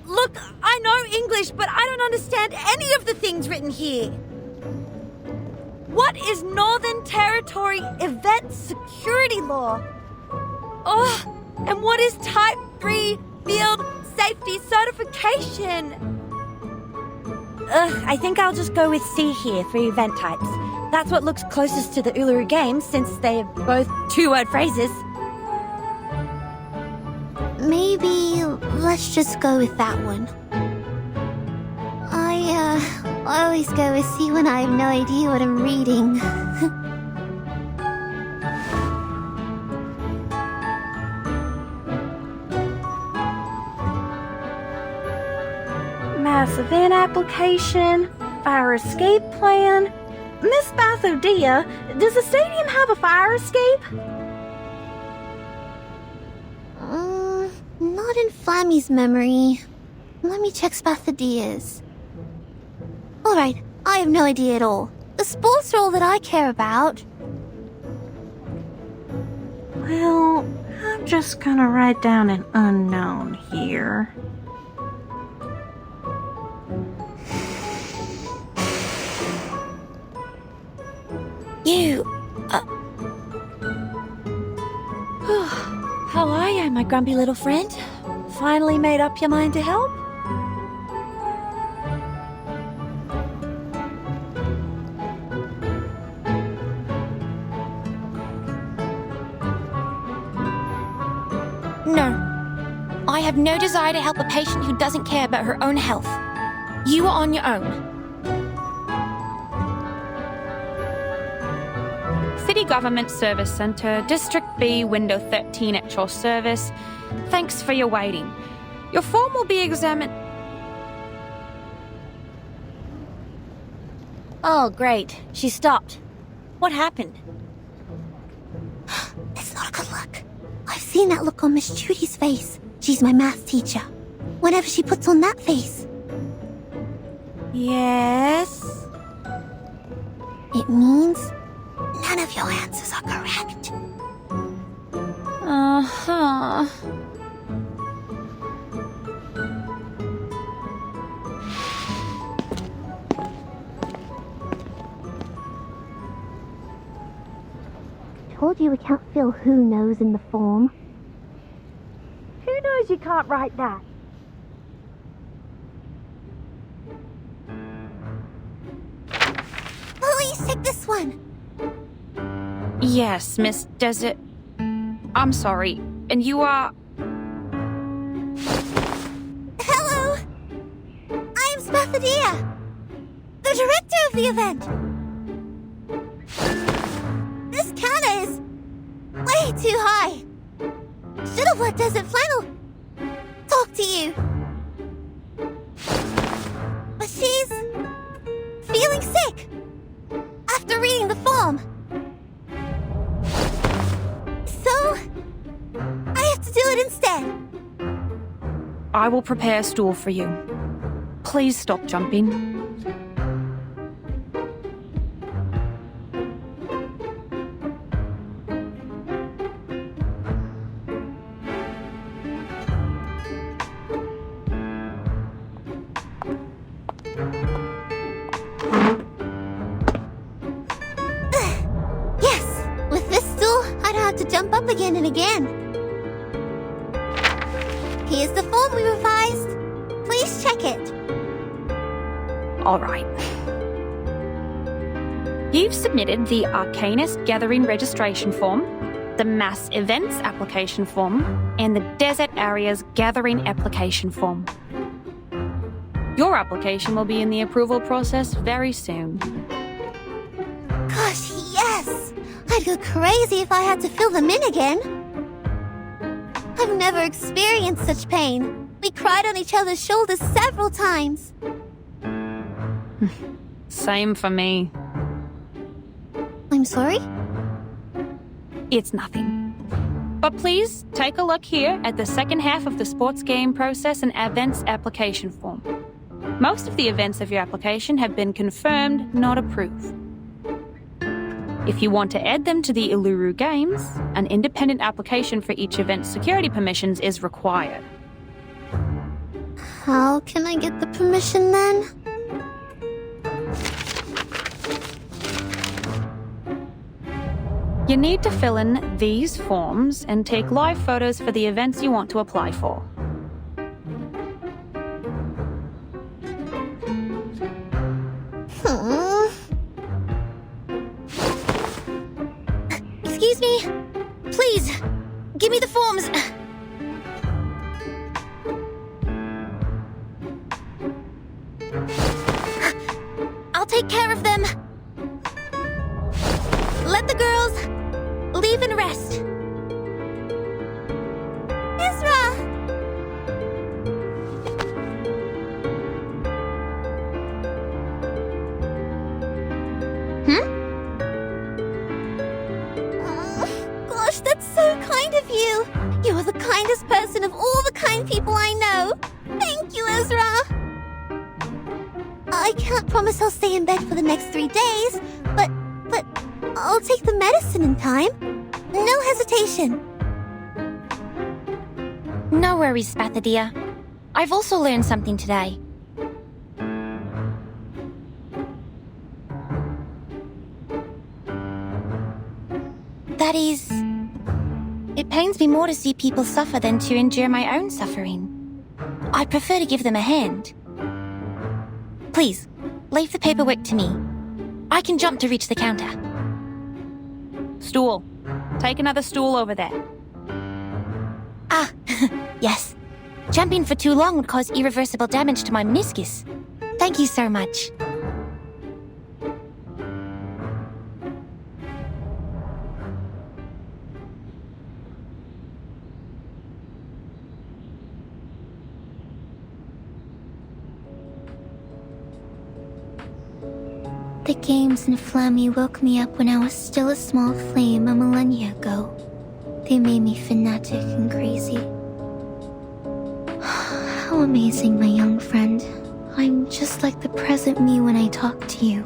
Look, I know English, but I don't understand any of the things written here. What is Northern Territory Event Security Law? Oh, and what is Type 3 Field Safety Certification? I think I'll just go with C here for event types. That's what looks closest to the ULURU games since they're both two-word phrases. Maybe let's just go with that one. I always go with C when I have no idea what I'm reading. Mass event application, fire escape plan. Miss Bathadia, does the stadium have a fire escape? Not in Flammy's memory. Let me check Spathadia's. Alright, I have no idea at all. The sports are all that I care about. Well, I'm just gonna write down an unknown here. How are you, my grumpy little friend? Finally made up your mind to help? No. I have no desire to help a patient who doesn't care about her own health. You are on your own. City Government Service Centre, District B, Window 13 at your service. Thanks for your waiting. Your form will be examined... Oh, great. She stopped. What happened? It's not a good look. I've seen that look on Miss Judy's face. She's my math teacher. whenever she puts on that face. Yes? It means none of your answers are correct. Uh-huh. Told you we can't fill who knows in the form. Who knows you can't write that? Please take this one. Yes, Miss Desert. I'm sorry. And you are... Hello. I am Spathadia, the director of the event. This counter is way too high. Should have let Desert Flannel talk to you. But she's feeling sick after reading the form. So, I have to do it instead. I will prepare a stool for you. Please stop jumping. Yes, with this stool, I don't have to jump up again and again. Here's the form we revised. Please check it. All right. You've submitted the Arcanist Gathering Registration Form, the Mass Events Application Form, and the Desert Areas Gathering Application Form. Your application will be in the approval process very soon. Gosh, yes! I'd go crazy if I had to fill them in again. I've never experienced such pain. We cried on each other's shoulders several times. Same for me. I'm sorry? It's nothing. But please take a look here at the second half of the sports game process and events application form. Most of the events of your application have been confirmed, not approved. If you want to add them to the ULURU games, an independent application for each event's security permissions is required. How can I get the permission then? You need to fill in these forms and take live photos for the events you want to apply for. Excuse me? Please, give me the forms. I'll take care of them. Let the girls leave and rest. Ezra! Gosh, that's so kind of you. You are the kindest person of all the kind people I know. Thank you, Ezra. I can't promise I'll stay in bed for the next 3 days, but I'll take the medicine in time. No hesitation. No worries, Spathadia. I've also learned something today. That is, it pains me more to see people suffer than to endure my own suffering. I'd prefer to give them a hand. Please, leave the paperwork to me. I can jump to reach the counter. Stool. Take another stool over there. Ah, yes. Jumping for too long would cause irreversible damage to my meniscus. Thank you so much. The games in Flammy woke me up when I was still a small flame a millennia ago. They made me fanatic and crazy. How amazing, my young friend. I'm just like the present me when I talk to you.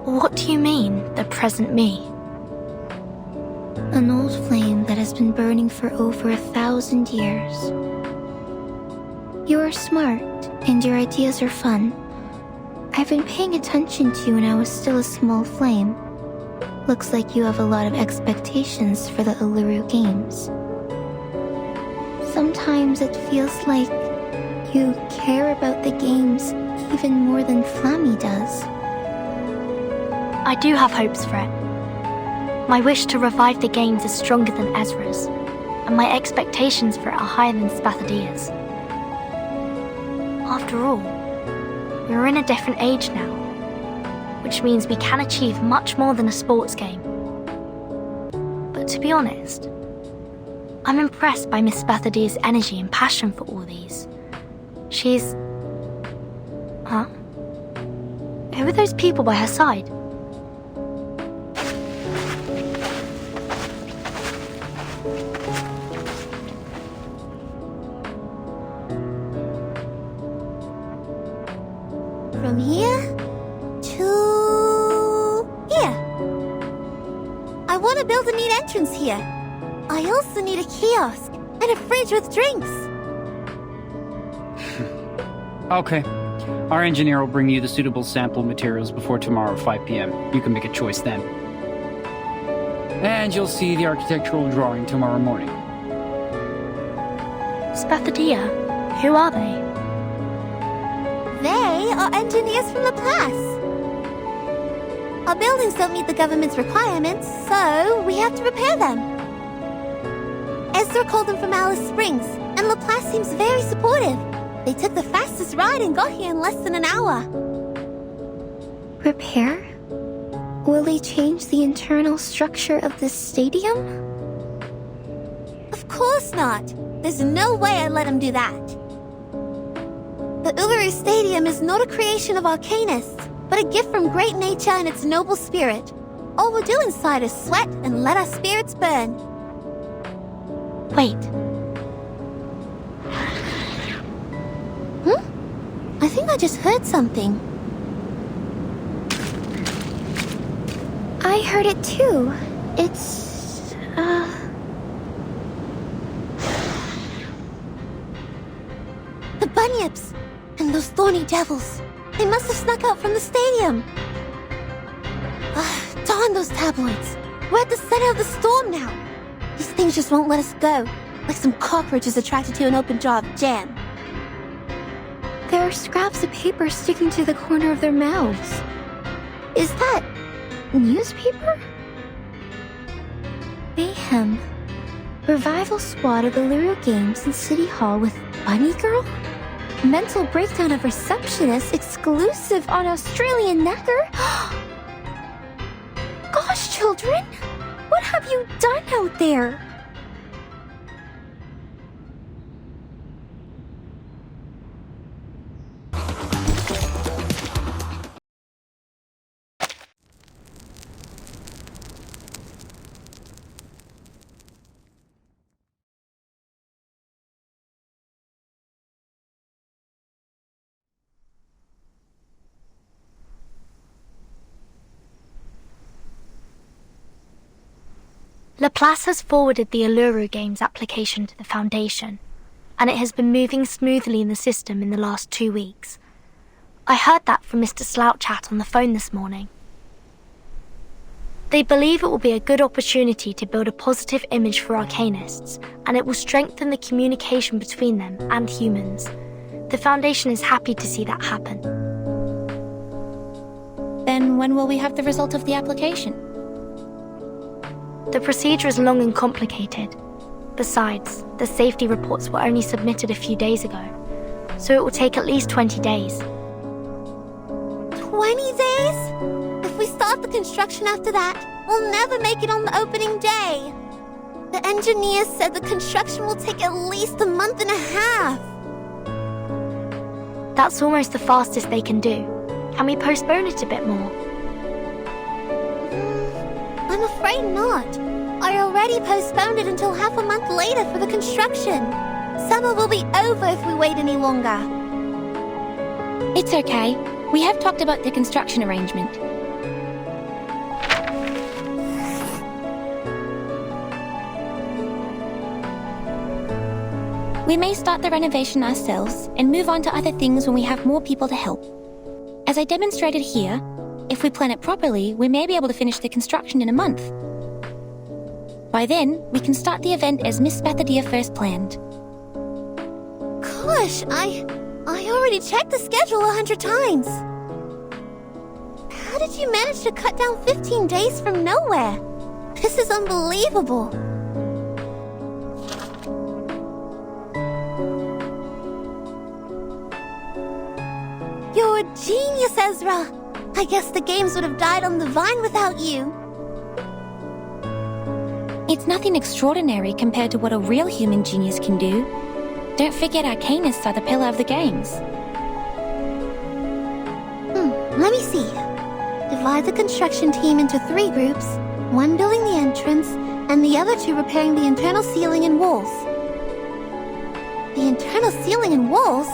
What do you mean, the present me? An old flame that has been burning for over 1,000 years. You are smart, and your ideas are fun. I've been paying attention to you when I was still a small flame. Looks like you have a lot of expectations for the ULURU games. Sometimes it feels like you care about the games even more than Flammy does. I do have hopes for it. My wish to revive the games is stronger than Ezra's, and my expectations for it are higher than Spathadia's. After all, we're in a different age now, which means we can achieve much more than a sports game. But to be honest, I'm impressed by Miss Spathadia's energy and passion for all these. She's... Huh? Who are those people by her side? From here to here. I want to build a neat entrance here. I also need a kiosk and a fridge with drinks. Okay. Our engineer will bring you the suitable sample materials before tomorrow at 5 p.m. You can make a choice then. And you'll see the architectural drawing tomorrow morning. Spathadia? Who are they? They are engineers from Laplace. Our buildings don't meet the government's requirements, so we have to repair them. Ezra called them from Alice Springs, and Laplace seems very supportive. They took the fastest ride and got here in less than an hour. Repair? Will they change the internal structure of this stadium? Of course not. There's no way I'd let them do that. The ULURU Stadium is not a creation of Arcanists, but a gift from great nature and its noble spirit. All we'll do inside is sweat and let our spirits burn. Wait. I think I just heard something. I heard it too. It's... The bunyips! And those thorny devils! They must have snuck out from the stadium! Darn those tabloids! We're at the center of the storm now! These things just won't let us go, like some cockroaches attracted to an open jar of jam. There are scraps of paper sticking to the corner of their mouths. Is that... newspaper? Mayhem. Revival squad of the ULURU Games in City Hall with Bunny Girl? Mental breakdown of receptionist exclusive on Australian Necker? Gosh, children! What have you done out there? Laplace has forwarded the ULURU Games application to the Foundation, and it has been moving smoothly in the system in the last 2 weeks. I heard that from Mr. Slouchat on the phone this morning. They believe it will be a good opportunity to build a positive image for Arcanists, and it will strengthen the communication between them and humans. The Foundation is happy to see that happen. Then when will we have the result of the application? The procedure is long and complicated. Besides, the safety reports were only submitted a few days ago, so it will take at least 20 days. 20 days? If we start the construction after that, we'll never make it on the opening day. The engineers said the construction will take at least a month and a half. That's almost the fastest they can do. Can we postpone it a bit more? I'm afraid not. I already postponed it until half a month later for the construction. Summer will be over if we wait any longer. It's okay. We have talked about the construction arrangement. We may start the renovation ourselves and move on to other things when we have more people to help. As I demonstrated here, if we plan it properly, we may be able to finish the construction in a month. By then, we can start the event as Miss Spathadia first planned. Gosh, I already checked the schedule 100 times. How did you manage to cut down 15 days from nowhere? This is unbelievable. You're a genius, Ezra. I guess the games would have died on the vine without you. It's nothing extraordinary compared to what a real human genius can do. Don't forget arcanists are the pillar of the games. Let me see. Divide the construction team into 3 groups, one building the entrance, and the other 2 repairing the internal ceiling and walls. The internal ceiling and walls?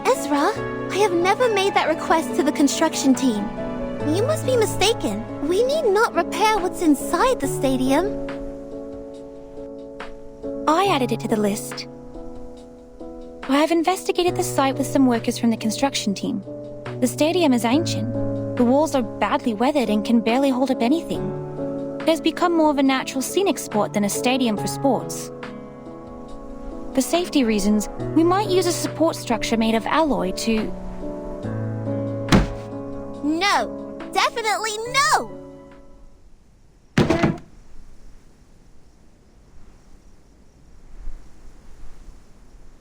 Ezra, I have never made that request to the construction team. You must be mistaken. We need not repair what's inside the stadium. I added it to the list. I have investigated the site with some workers from the construction team. The stadium is ancient. The walls are badly weathered and can barely hold up anything. It has become more of a natural scenic spot than a stadium for sports. For safety reasons, we might use a support structure made of alloy to... No! Definitely no!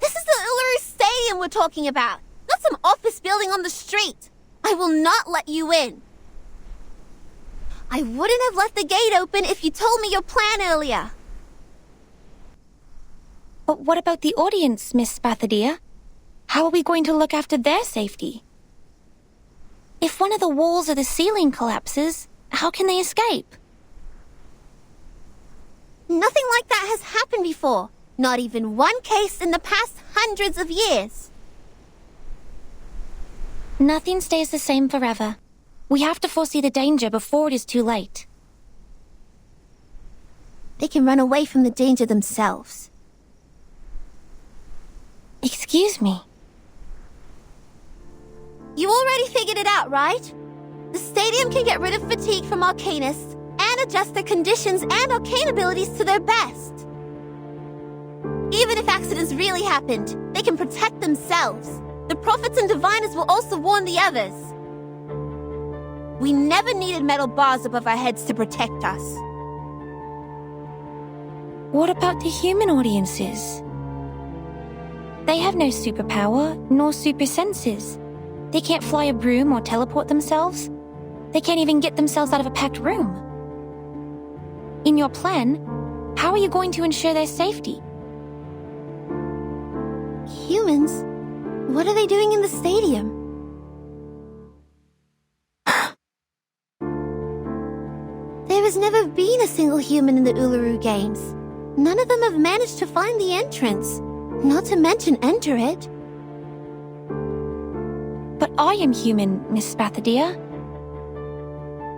This is the ULURU Stadium we're talking about, not some office building on the street. I will not let you in. I wouldn't have left the gate open if you told me your plan earlier. But what about the audience, Miss Spathadia? How are we going to look after their safety? If one of the walls or the ceiling collapses, how can they escape? Nothing like that has happened before. Not even one case in the past hundreds of years. Nothing stays the same forever. We have to foresee the danger before it is too late. They can run away from the danger themselves. Excuse me. You already figured it out, right? The stadium can get rid of fatigue from arcanists and adjust their conditions and arcane abilities to their best. Even if accidents really happened, they can protect themselves. The prophets and diviners will also warn the others. We never needed metal bars above our heads to protect us. What about the human audiences? They have no superpower, nor super senses. They can't fly a broom or teleport themselves. They can't even get themselves out of a packed room. In your plan, how are you going to ensure their safety? Humans? What are they doing in the stadium? There has never been a single human in the ULURU games. None of them have managed to find the entrance, not to mention enter it. But I am human, Miss Spathadia.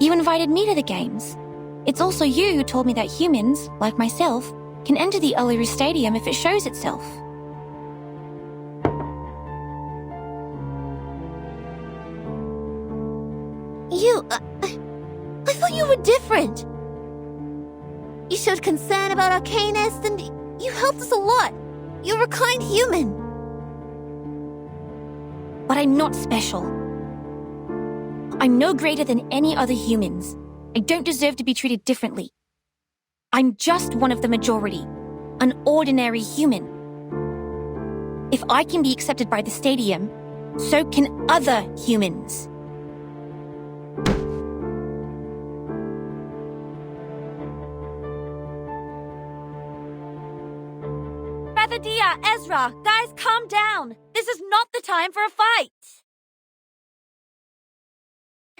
You invited me to the games. It's also you who told me that humans, like myself, can enter the ULURU Stadium if it shows itself. I thought you were different. You showed concern about arcanists and you helped us a lot. You're a kind human. But I'm not special. I'm no greater than any other humans. I don't deserve to be treated differently. I'm just one of the majority, an ordinary human. If I can be accepted by the stadium, so can other humans. Spathadia, Ezra, guys, calm down. This is not the time for a fight.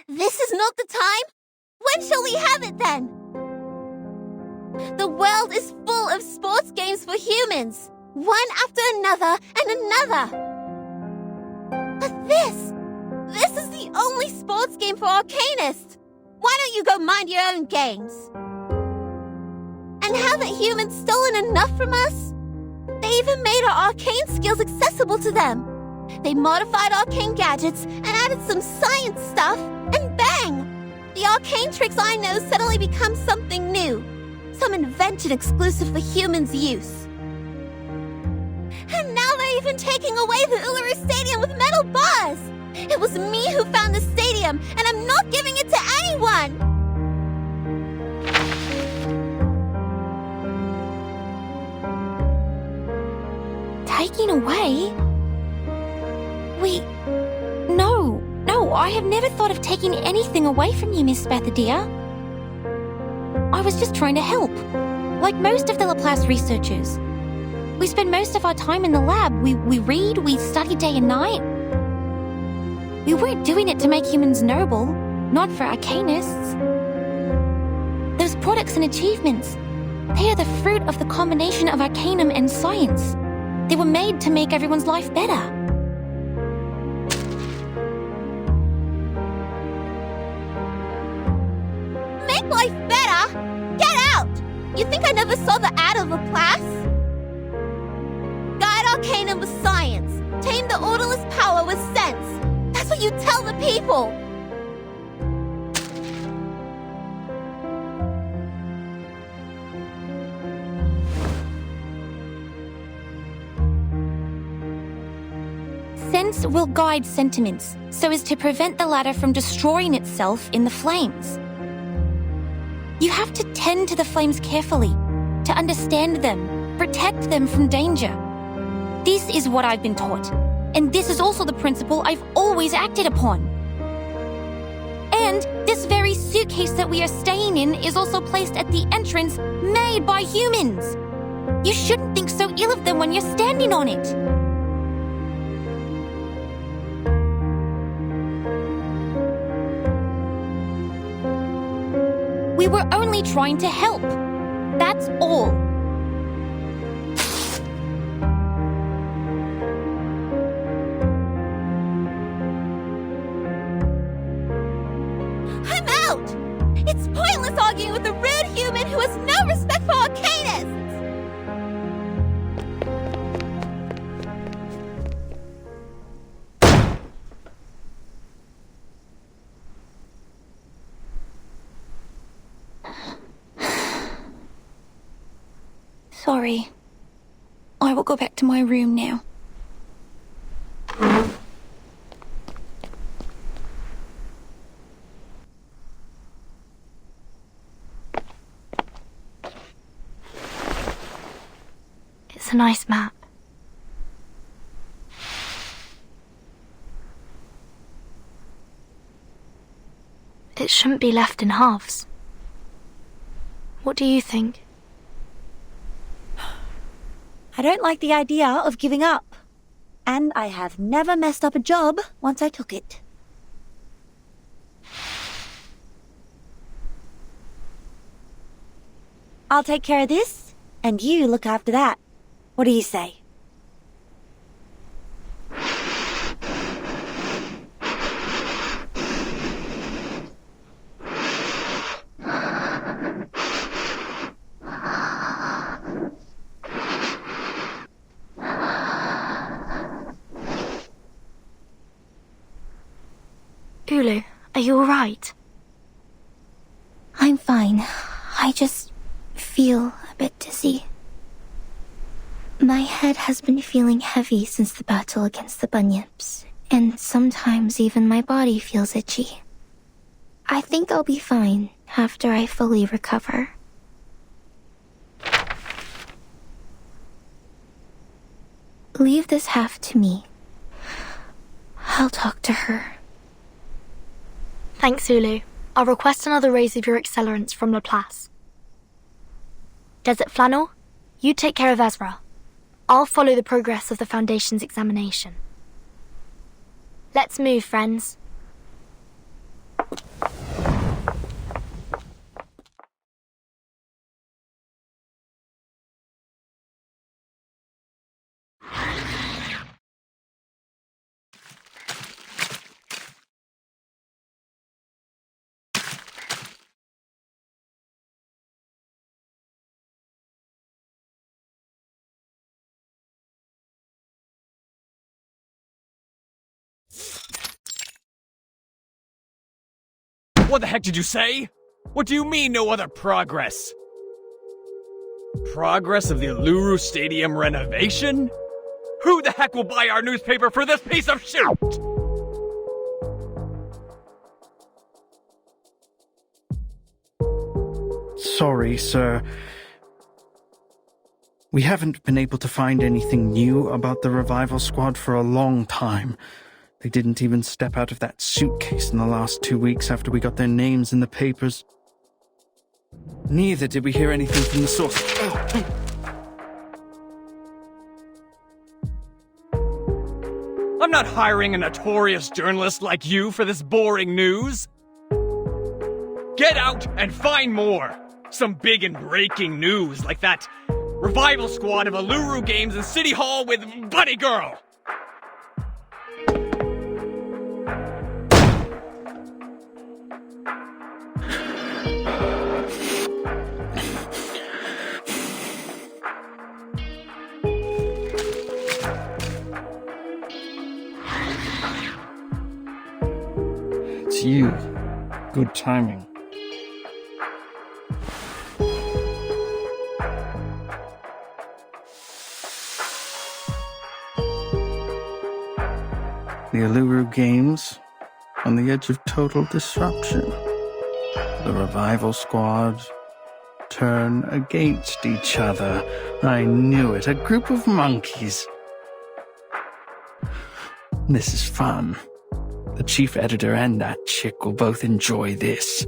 This is not the time? When shall we have it then? The world is full of sports games for humans. humans, one after another and another. But this is the only sports game for arcanists. Why don't you go mind your own games? And haven't humans stolen enough from us? They even made our arcane skills accessible to them. They modified arcane gadgets and added some science stuff, and bang! The arcane tricks I know suddenly become something new. Some invention exclusive for humans' use. And now they're even taking away the ULURU Stadium with metal bars! It was me who found the stadium, and I'm not giving it to anyone! Taking away? No, I have never thought of taking anything away from you, Miss Spathadia. I was just trying to help. Like most of the Laplace researchers. We spend most of our time in the lab. We read, we study day and night. We weren't doing it to make humans noble, not for arcanists. Those products and achievements, they are the fruit of the combination of arcanum and science. They were made to make everyone's life better. Make life better? Get out! You think I never saw the ad of Laplace? Guide arcanum with science. Tame the orderless power with sense. That's what you tell the people! Sense will guide sentiments, so as to prevent the latter from destroying itself in the flames. You have to tend to the flames carefully, to understand them, protect them from danger. This is what I've been taught, and this is also the principle I've always acted upon. And this very suitcase that we are staying in is also placed at the entrance made by humans. You shouldn't think so ill of them when you're standing on it. We were only trying to help. That's all. I'm out! It's pointless arguing with a rude human who has no respect for arcanists! Sorry. I will go back to my room now. It's a nice map. It shouldn't be left in halves. What do you think? I don't like the idea of giving up. And I have never messed up a job once I took it. I'll take care of this, and you look after that. What do you say? Ulu, are you alright? I'm fine. I just feel a bit dizzy. My head has been feeling heavy since the battle against the bunyips, and sometimes even my body feels itchy. I think I'll be fine after I fully recover. Leave this half to me. I'll talk to her. Thanks, Ulu. I'll request another raise of your accelerants from Laplace. Desert Flannel, you take care of Ezra. I'll follow the progress of the Foundation's examination. Let's move, friends. What the heck did you say? What do you mean, no other progress? Progress of the ULURU Stadium renovation? Who the heck will buy our newspaper for this piece of shit? Sorry, sir. We haven't been able to find anything new about the revival squad for a long time. They didn't even step out of that suitcase in the last 2 weeks after we got their names in the papers. Neither did we hear anything from the source. I'm not hiring a notorious journalist like you for this boring news. Get out and find more. Some big and breaking news like that revival squad of ULURU games in City Hall with Bunny Girl. It's you. Good timing. The ULURU games on the edge of total disruption. The revival squad turn against each other. I knew it. A group of monkeys. This is fun. The chief editor and that chick will both enjoy this.